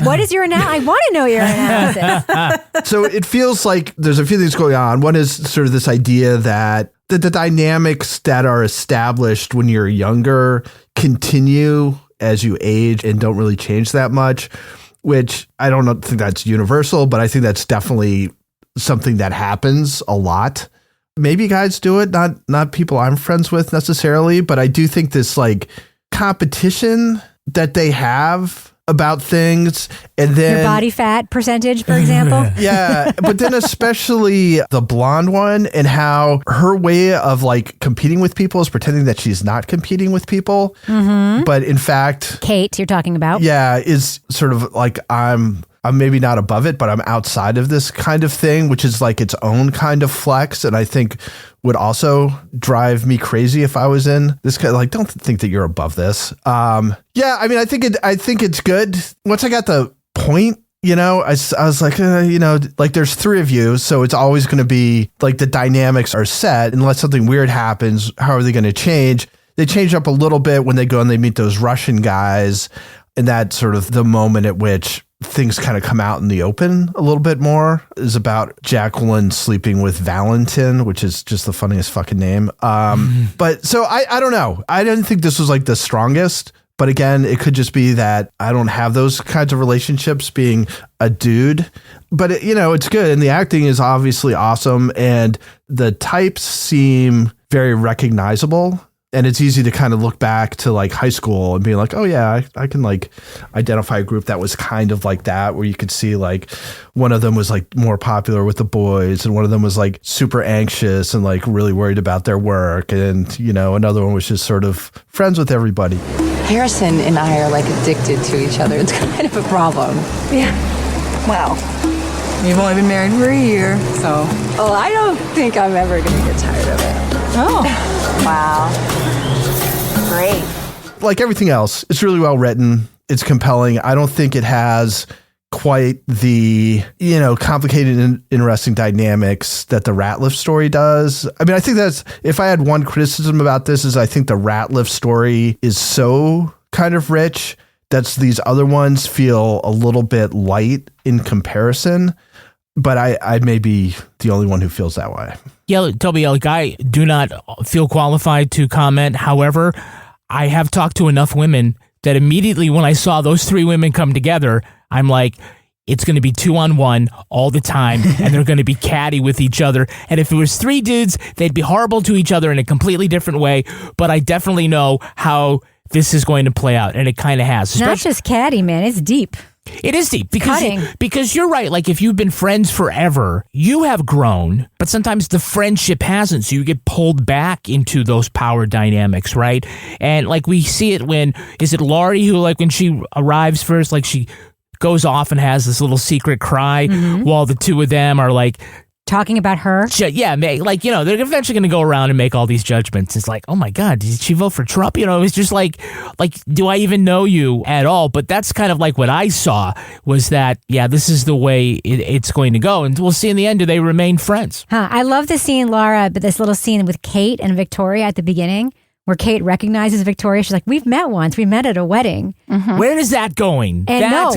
Speaker 4: what is your analysis? I want to know your analysis.
Speaker 7: So it feels like there's a few things going on. One is sort of this idea that the dynamics that are established when you're younger continue as you age and don't really change that much, which I don't think that's universal, but I think that's definitely something that happens a lot. Maybe guys do it, not people I'm friends with necessarily, but I do think this like competition that they have about things, and then
Speaker 4: your body fat percentage, for example.
Speaker 7: Yeah, but then especially the blonde one, and how her way of like competing with people is pretending that she's not competing with people, but in fact,
Speaker 4: Kate, you're talking about,
Speaker 7: is sort of like I'm maybe not above it, but I'm outside of this kind of thing, which is like its own kind of flex, and I think would also drive me crazy if I was in this kind of like, don't think that you're above this. Yeah, I mean, I think it's good. Once I got the point, you know, I was like, you know, like there's three of you, so it's always going to be like the dynamics are set unless something weird happens. How are they going to change? They change up a little bit when they go and they meet those Russian guys, and that's sort of the moment at which things kind of come out in the open a little bit more. Is about Jaclyn sleeping with Valentin, which is just the funniest fucking name. But so I don't know. I didn't think this was like the strongest, but again, it could just be that I don't have those kinds of relationships being a dude, but it's good. And the acting is obviously awesome. And the types seem very recognizable. And it's easy to kind of look back to like high school and be like, oh yeah, I can like identify a group that was kind of like that, where you could see like one of them was like more popular with the boys, and one of them was like super anxious and like really worried about their work. And, another one was just sort of friends with everybody.
Speaker 20: Harrison and I are like addicted to each other. It's kind of a problem.
Speaker 10: Yeah. Well, you've only been married for a year, so.
Speaker 20: Oh, I don't think I'm ever going to get tired of it.
Speaker 10: Oh.
Speaker 20: Wow. Great.
Speaker 7: Like everything else, it's really well written. It's compelling. I don't think it has quite the, complicated and interesting dynamics that the Ratliff story does. I mean, I think that's, if I had one criticism about this, is I think the Ratliff story is so kind of rich that these other ones feel a little bit light in comparison. But I may be the only one who feels that way.
Speaker 5: Yeah, Toby, like I do not feel qualified to comment. However, I have talked to enough women that immediately when I saw those three women come together, I'm like, it's going to be 2-on-1 all the time, and they're going to be catty with each other. And if it was three dudes, they'd be horrible to each other in a completely different way. But I definitely know how this is going to play out, and it kind of has.
Speaker 4: Not just catty, man. It's deep.
Speaker 5: It is deep because you're right. Like if you've been friends forever, you have grown, but sometimes the friendship hasn't. So you get pulled back into those power dynamics, right? And like we see it is it Laurie who like when she arrives first, like she goes off and has this little secret cry while the two of them are like
Speaker 4: talking about her?
Speaker 5: Yeah, like, they're eventually going to go around and make all these judgments. It's like, oh my God, did she vote for Trump? It was just like, do I even know you at all? But that's kind of like what I saw was that, yeah, this is the way it's going to go. And we'll see in the end, do they remain friends?
Speaker 4: I love the scene, Laura, but this little scene with Kate and Victoria at the beginning, where Kate recognizes Victoria. She's like, we've met once. We met at a wedding.
Speaker 5: Mm-hmm. Where is that going?
Speaker 4: And
Speaker 5: that's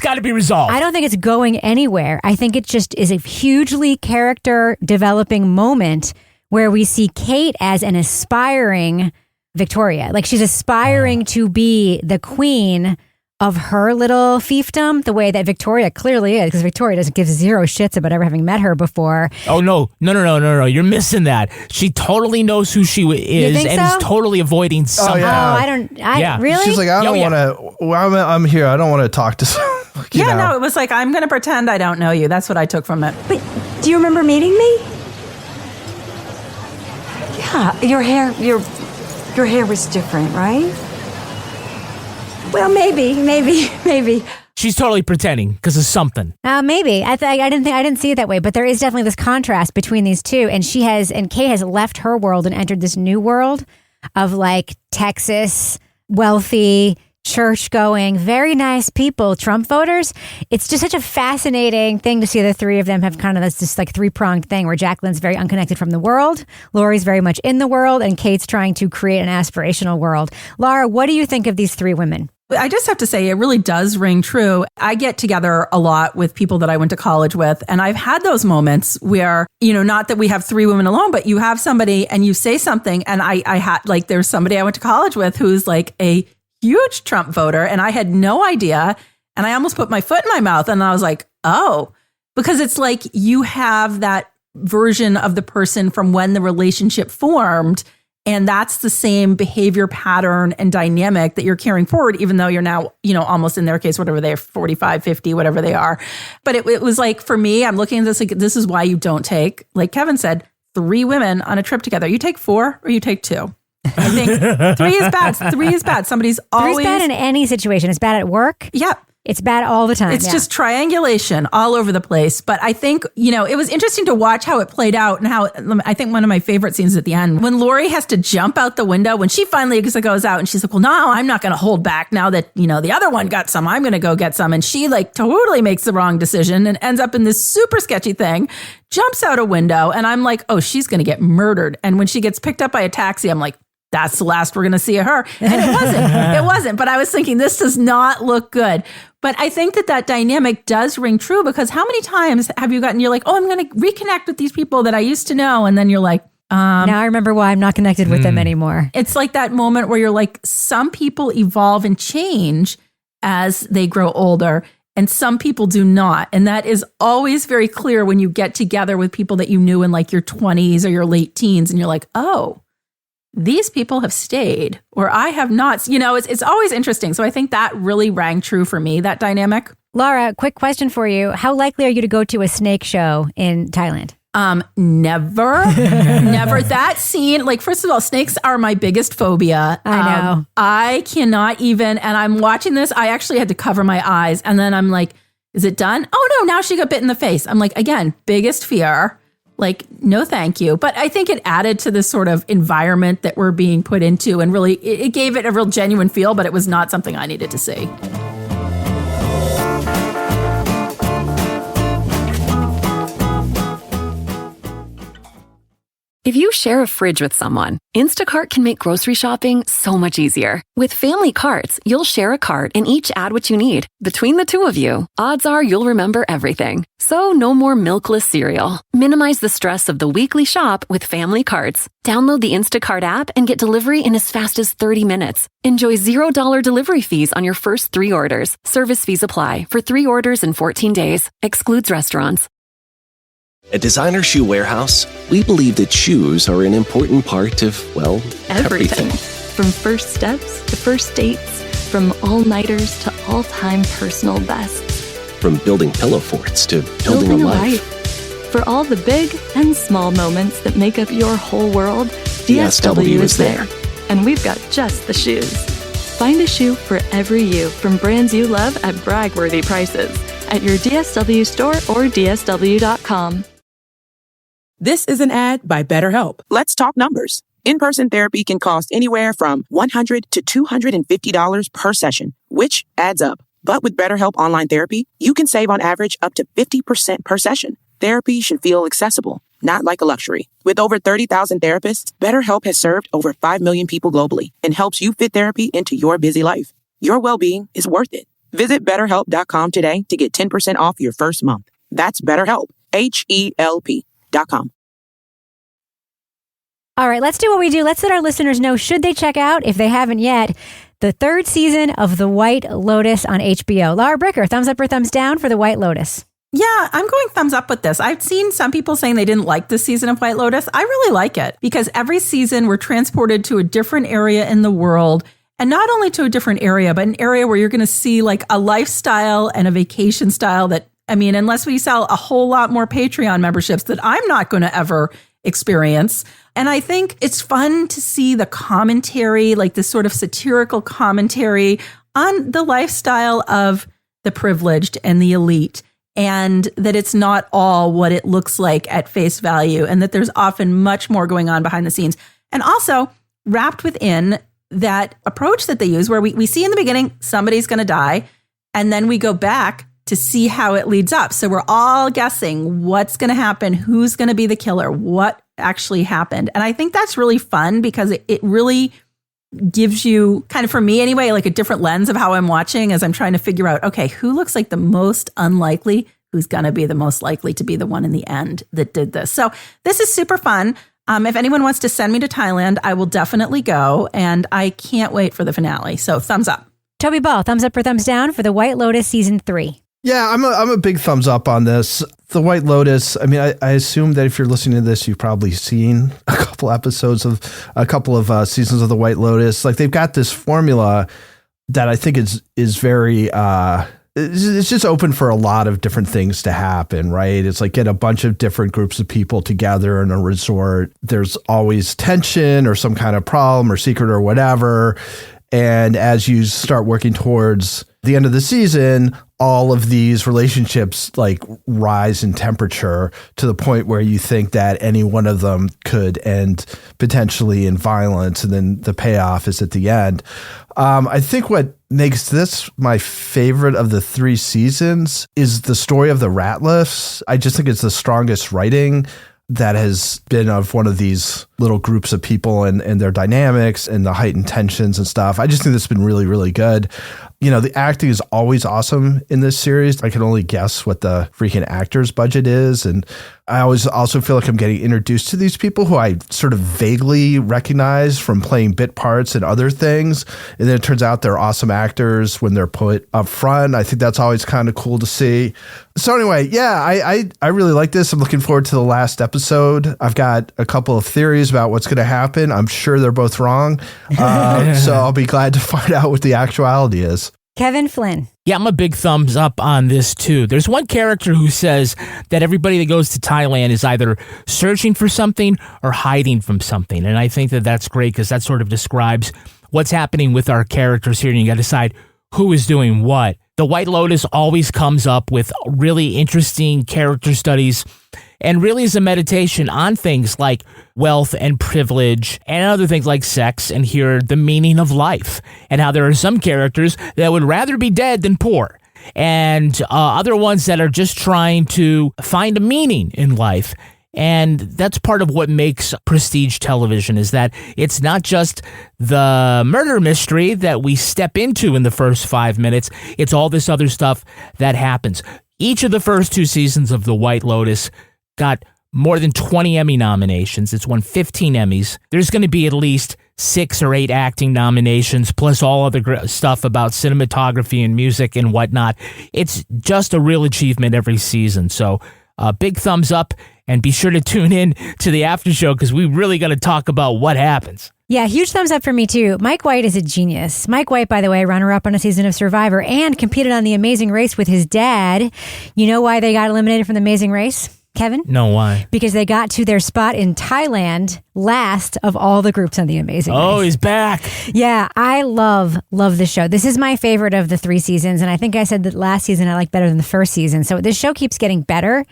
Speaker 5: got to be resolved.
Speaker 4: I don't think it's going anywhere. I think it just is a hugely character developing moment where we see Kate as an aspiring Victoria. Like she's aspiring to be the queen of her little fiefdom, the way that Victoria clearly is, because Victoria doesn't give zero shits about ever having met her before.
Speaker 5: Oh, no. You're missing that. She totally knows who she is and is totally avoiding something.
Speaker 4: Really?
Speaker 7: She's like, I don't want to, I'm here. I don't want to talk to someone.
Speaker 6: No, it was like, I'm going to pretend I don't know you. That's what I took from it.
Speaker 10: But do you remember meeting me? Yeah, your hair was different, right? Well, maybe.
Speaker 5: She's totally pretending because of something.
Speaker 4: Maybe. I didn't see it that way, but there is definitely this contrast between these two. And Kay has left her world and entered this new world of like Texas, wealthy, church-going, very nice people, Trump voters. It's just such a fascinating thing to see the three of them have kind of this like three-pronged thing where Jaclyn's very unconnected from the world, Lori's very much in the world, and Kate's trying to create an aspirational world. Laura, what do you think of these three women?
Speaker 6: I just have to say, it really does ring true. I get together a lot with people that I went to college with, and I've had those moments where, not that we have three women alone, but you have somebody and you say something, and I had, like, there's somebody I went to college with who's like a huge Trump voter, and I had no idea, and I almost put my foot in my mouth, and I was like, oh, because it's like you have that version of the person from when the relationship formed, and that's the same behavior pattern and dynamic that you're carrying forward, even though you're now, almost in their case, whatever they're 45, 50, whatever they are. But it was like, for me, I'm looking at this, like, this is why you don't take, like Kevin said, 3 women on a trip together. You take 4 or you take 2. I think 3 is bad. 3 is bad. Somebody's always...
Speaker 4: 3 is bad in any situation. It's bad at work.
Speaker 6: Yeah.
Speaker 4: It's bad all the time.
Speaker 6: It's just triangulation all over the place. But I think, it was interesting to watch how it played out and how, I think one of my favorite scenes at the end, when Lori has to jump out the window, when she finally goes out and she's like, well, no, I'm not going to hold back now that, the other one got some, I'm going to go get some. And she like totally makes the wrong decision and ends up in this super sketchy thing, jumps out a window. And I'm like, oh, she's going to get murdered. And when she gets picked up by a taxi, I'm like, that's the last we're going to see of her. And it wasn't. But I was thinking, this does not look good. But I think that dynamic does ring true, because how many times have you gotten, you're like, oh, I'm going to reconnect with these people that I used to know. And then you're like,
Speaker 4: now I remember why I'm not connected with them anymore.
Speaker 6: It's like that moment where you're like, some people evolve and change as they grow older, and some people do not. And that is always very clear when you get together with people that you knew in like your 20s or your late teens. And you're like, oh, these people have stayed, or I have not. It's always interesting. So I think that really rang true for me, that dynamic.
Speaker 4: Laura, quick question for you. How likely are you to go to a snake show in Thailand?
Speaker 6: Never. That scene, like, first of all, snakes are my biggest phobia.
Speaker 4: I know.
Speaker 6: I cannot even, and I'm watching this, I actually had to cover my eyes, and then I'm like, is it done? Oh no, now she got bit in the face. I'm like, again, biggest fear. Like, no, thank you. But I think it added to this sort of environment that we're being put into, and really, it gave it a real genuine feel, but it was not something I needed to see.
Speaker 14: If you share a fridge with someone, Instacart can make grocery shopping so much easier. With family carts, you'll share a cart and each add what you need. Between the two of you, odds are you'll remember everything. So no more milkless cereal. Minimize the stress of the weekly shop with family carts. Download the Instacart app and get delivery in as fast as 30 minutes. Enjoy $0 delivery fees on your first 3 orders. Service fees apply for 3 orders in 14 days. Excludes restaurants.
Speaker 21: At Designer Shoe Warehouse, we believe that shoes are an important part of, well, everything.
Speaker 22: From first steps to first dates, from all-nighters to all-time personal bests.
Speaker 21: From building pillow forts to building a life.
Speaker 22: For all the big and small moments that make up your whole world, DSW is there. And we've got just the shoes. Find a shoe for every you from brands you love at brag-worthy prices at your DSW store or DSW.com.
Speaker 1: This is an ad by BetterHelp. Let's talk numbers. In-person therapy can cost anywhere from $100 to $250 per session, which adds up. But with BetterHelp Online Therapy, you can save on average up to 50% per session. Therapy should feel accessible, not like a luxury. With over 30,000 therapists, BetterHelp has served over 5 million people globally and helps you fit therapy into your busy life. Your well-being is worth it. Visit BetterHelp.com today to get 10% off your first month. That's BetterHelp, HELP.com.
Speaker 4: All right, let's do what we do. Let's let our listeners know, should they check out, if they haven't yet, the third season of The White Lotus on HBO. Laura Bricker, thumbs up or thumbs down for The White Lotus?
Speaker 6: Yeah, I'm going thumbs up with this. I've seen some people saying they didn't like this season of White Lotus. I really like it because every season we're transported to a different area in the world. And not only to a different area, but an area where you're going to see like a lifestyle and a vacation style that, I mean, unless we sell a whole lot more Patreon memberships that I'm not going to ever experience. And I think it's fun to see the commentary, like this sort of satirical commentary on the lifestyle of the privileged and the elite, and that it's not all what it looks like at face value, and that there's often much more going on behind the scenes. And also wrapped within that approach that they use where we see in the beginning, somebody's going to die, and then we go back to see how it leads up. So we're all guessing what's going to happen, who's going to be the killer, what actually happened. And I think that's really fun because it really gives you, kind of for me anyway, like a different lens of how I'm watching as I'm trying to figure out, okay, who looks like the most unlikely, who's going to be the most likely to be the one in the end that did this. So this is super fun. If anyone wants to send me to Thailand, I will definitely go. And I can't wait for the finale. So thumbs up.
Speaker 4: Toby Ball, thumbs up or thumbs down for The White Lotus Season 3?
Speaker 7: Yeah, I'm a big thumbs up on this. The White Lotus, I mean, I assume that if you're listening to this, you've probably seen a couple of seasons of The White Lotus. Like, they've got this formula that I think is very, it's just open for a lot of different things to happen, right? It's like get a bunch of different groups of people together in a resort. There's always tension or some kind of problem or secret or whatever. And as you start working towards the end of the season, all of these relationships like rise in temperature to the point where you think that any one of them could end potentially in violence. And then the payoff is at the end. I think what makes this my favorite of the 3 seasons is the story of the Ratliffs. I just think it's the strongest writing that has been of one of these little groups of people and their dynamics and the heightened tensions and stuff. I just think that's been really, really good. You know, the acting is always awesome in this series. I can only guess what the freaking actor's budget is. And I always also feel like I'm getting introduced to these people who I sort of vaguely recognize from playing bit parts and other things. And then it turns out they're awesome actors when they're put up front. I think that's always kind of cool to see. So anyway, yeah, I really like this. I'm looking forward to the last episode. I've got a couple of theories about what's going to happen. I'm sure they're both wrong. So I'll be glad to find out what the actuality is.
Speaker 4: Kevin Flynn.
Speaker 5: Yeah, I'm a big thumbs up on this too. There's one character who says that everybody that goes to Thailand is either searching for something or hiding from something. And I think that that's great because that sort of describes what's happening with our characters here. And you got to decide who is doing what. The White Lotus always comes up with really interesting character studies and really is a meditation on things like wealth and privilege and other things like sex and here the meaning of life and how there are some characters that would rather be dead than poor and other ones that are just trying to find a meaning in life. And that's part of what makes prestige television is that it's not just the murder mystery that we step into in the first 5 minutes. It's all this other stuff that happens. Each of the first 2 seasons of The White Lotus got more than 20 Emmy nominations. It's won 15 Emmys. There's going to be at least 6 or 8 acting nominations, plus all other stuff about cinematography and music and whatnot. It's just a real achievement every season. So big thumbs up, and be sure to tune in to the after show because we really got to talk about what happens.
Speaker 4: Yeah, huge thumbs up for me too. Mike White is a genius. Mike White, by the way, runner-up on a season of Survivor and competed on The Amazing Race with his dad. You know why they got eliminated from The Amazing Race? Kevin?
Speaker 5: No, why?
Speaker 4: Because they got to their spot in Thailand last of all the groups on The Amazing Race.
Speaker 5: Oh, he's back.
Speaker 4: Yeah, I love this show. This is my favorite of the 3 seasons, and I think I said that last season I liked better than the first season. So this show keeps getting better,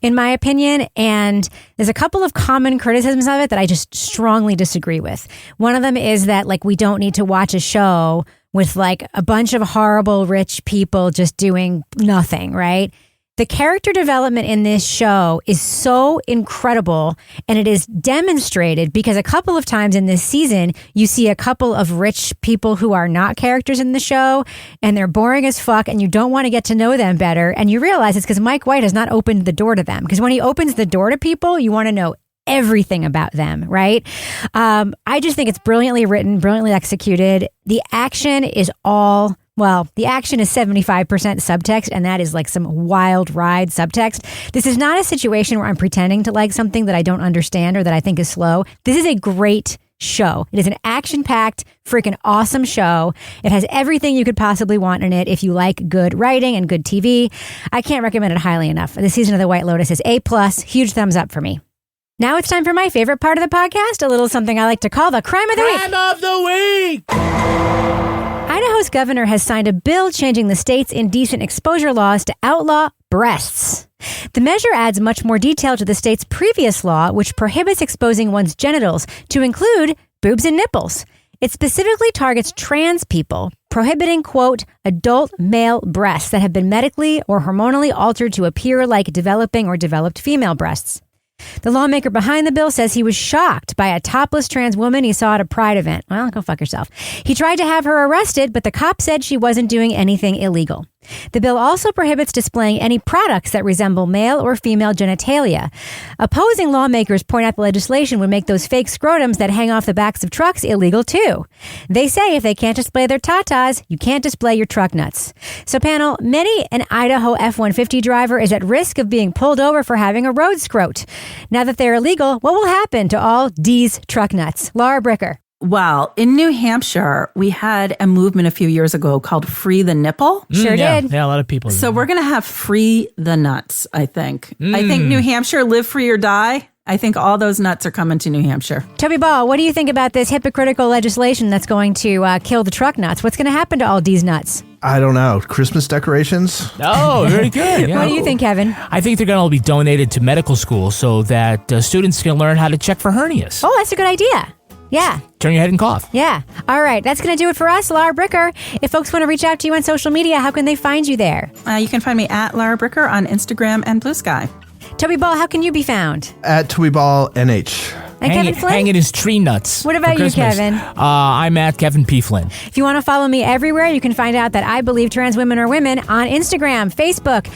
Speaker 4: in my opinion, and there's a couple of common criticisms of it that I just strongly disagree with. One of them is that, like, we don't need to watch a show with, like, a bunch of horrible rich people just doing nothing, right? The character development in this show is so incredible, and it is demonstrated because a couple of times in this season, you see a couple of rich people who are not characters in the show, and they're boring as fuck, and you don't want to get to know them better, and you realize it's because Mike White has not opened the door to them. Because when he opens the door to people, you want to know everything about them, right? I just think it's brilliantly written, brilliantly executed. The action is the action is 75% subtext, and that is like some wild ride subtext. This is not a situation where I'm pretending to like something that I don't understand or that I think is slow. This is a great show. It is an action-packed, freaking awesome show. It has everything you could possibly want in it if you like good writing and good TV. I can't recommend it highly enough. This season of The White Lotus is A+, huge thumbs up for me. Now it's time for my favorite part of the podcast, a little something I like to call the Crime of the Week.
Speaker 5: Crime of the Week!
Speaker 4: Idaho's governor has signed a bill changing the state's indecent exposure laws to outlaw breasts. The measure adds much more detail to the state's previous law, which prohibits exposing one's genitals to include boobs and nipples. It specifically targets trans people, prohibiting, quote, adult male breasts that have been medically or hormonally altered to appear like developing or developed female breasts. The lawmaker behind the bill says he was shocked by a topless trans woman he saw at a Pride event. Well, go fuck yourself. He tried to have her arrested, but the cop said she wasn't doing anything illegal. The bill also prohibits displaying any products that resemble male or female genitalia. Opposing lawmakers point out the legislation would make those fake scrotums that hang off the backs of trucks illegal too. They say if they can't display their tatas, you can't display your truck nuts. So panel, many an Idaho F-150 driver is at risk of being pulled over for having a road scrot. Now that they're illegal, what will happen to all D's truck nuts? Laura Bricker.
Speaker 6: Well, in New Hampshire, we had a movement a few years ago called Free the Nipple.
Speaker 4: Sure did.
Speaker 5: Yeah, a lot of people.
Speaker 6: So we're going to have Free the Nuts, I think. I think New Hampshire, live free or die. I think all those nuts are coming to New Hampshire.
Speaker 4: Toby Ball, what do you think about this hypocritical legislation that's going to kill the truck nuts? What's going to happen to all D's nuts?
Speaker 7: I don't know. Christmas decorations?
Speaker 5: Oh, very good. Yeah.
Speaker 4: What do you think, Kevin?
Speaker 5: I think they're going to be donated to medical school so that students can learn how to check for hernias.
Speaker 4: Oh, that's a good idea. Yeah.
Speaker 5: Turn your head and cough.
Speaker 4: Yeah. All right. That's going to do it for us, Laura Bricker. If folks want to reach out to you on social media, how can they find you there?
Speaker 6: You can find me at Laura Bricker on Instagram and Blue Sky.
Speaker 4: Toby Ball, how can you be found?
Speaker 7: At Toby Ball NH.
Speaker 4: And Kevin Flynn?
Speaker 5: Hanging his tree nuts.
Speaker 4: What about you, Kevin?
Speaker 5: I'm at Kevin P. Flynn.
Speaker 4: If you want to follow me everywhere, you can find out that I believe trans women are women on Instagram, Facebook,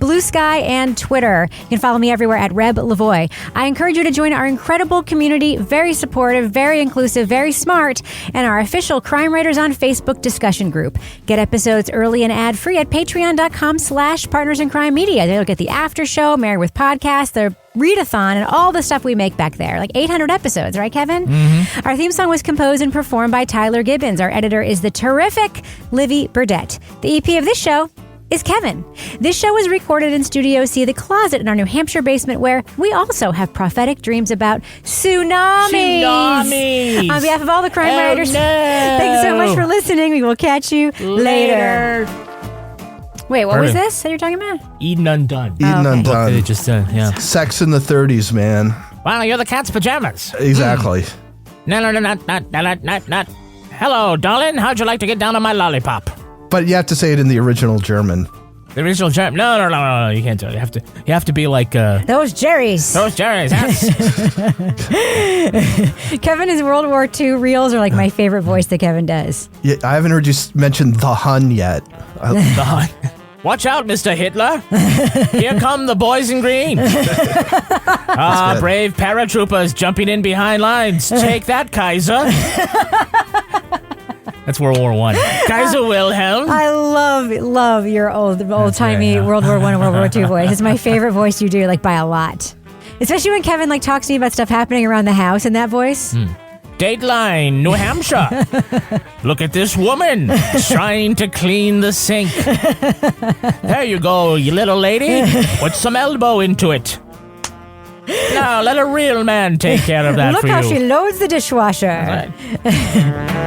Speaker 4: Blue Sky, and Twitter. You can follow me everywhere at Reb Lavoie. I encourage you to join our incredible community, very supportive, very inclusive, very smart, and our official Crime Writers on Facebook discussion group. Get episodes early and ad-free at patreon.com/Partners in Crime Media. You'll get the after show, Married with Podcast, the readathon, and all the stuff we make back there. Like 800 episodes, right, Kevin? Mm-hmm. Our theme song was composed and performed by Tyler Gibbons. Our editor is the terrific Livy Burdett. The EP of this show is Kevin. This show was recorded in Studio C, the closet in our New Hampshire basement, where we also have prophetic dreams about tsunamis. On behalf of all the crime writers, thanks so much for listening. We will catch you later. Wait, what was this that you're talking about?
Speaker 5: Eden Undone.
Speaker 7: Eden Undone.
Speaker 5: It just, yeah.
Speaker 7: Sex in the 30s, man.
Speaker 5: Well, you're the cat's pajamas.
Speaker 7: Exactly.
Speaker 5: No. Hello, darling. How'd you like to get down on my lollipop?
Speaker 7: But you have to say it in the original German.
Speaker 5: The original German? No. You can't do it. You have to be like
Speaker 4: those Jerry's.
Speaker 5: Yes.
Speaker 4: Kevin, his World War II reels are like my favorite voice that Kevin does.
Speaker 7: Yeah, I haven't heard you mention the Hun yet.
Speaker 5: The Hun. Watch out, Mr. Hitler. Here come the boys in green. Brave paratroopers jumping in behind lines. Take that, Kaiser. That's World War I. Kaiser Wilhelm.
Speaker 4: I love your old-timey World War I and World War II voice. It's my favorite voice you do, like, by a lot. Especially when Kevin, like, talks to me about stuff happening around the house in that voice.
Speaker 5: Dateline, New Hampshire. Look at this woman trying to clean the sink. There you go, you little lady. Put some elbow into it. No, let a real man take care of that
Speaker 4: Look
Speaker 5: for you.
Speaker 4: how she loads the dishwasher.
Speaker 5: Right.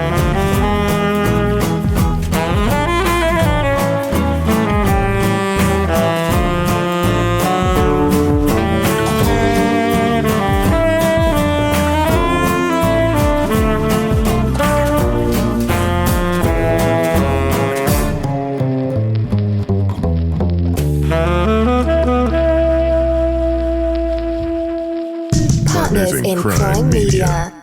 Speaker 8: Partners in Crime Media.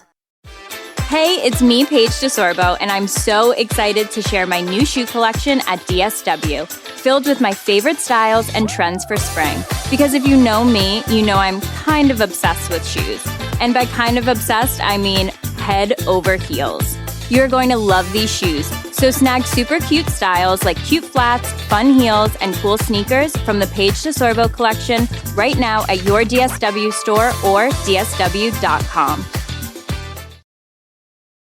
Speaker 2: Hey, it's me, Paige DeSorbo, and I'm so excited to share my new shoe collection at DSW, filled with my favorite styles and trends for spring. Because if you know me, you know I'm kind of obsessed with shoes. And by kind of obsessed, I mean head over heels. You're going to love these shoes, so snag super cute styles like cute flats, fun heels, and cool sneakers from the Paige DeSorbo collection right now at your DSW store or dsw.com.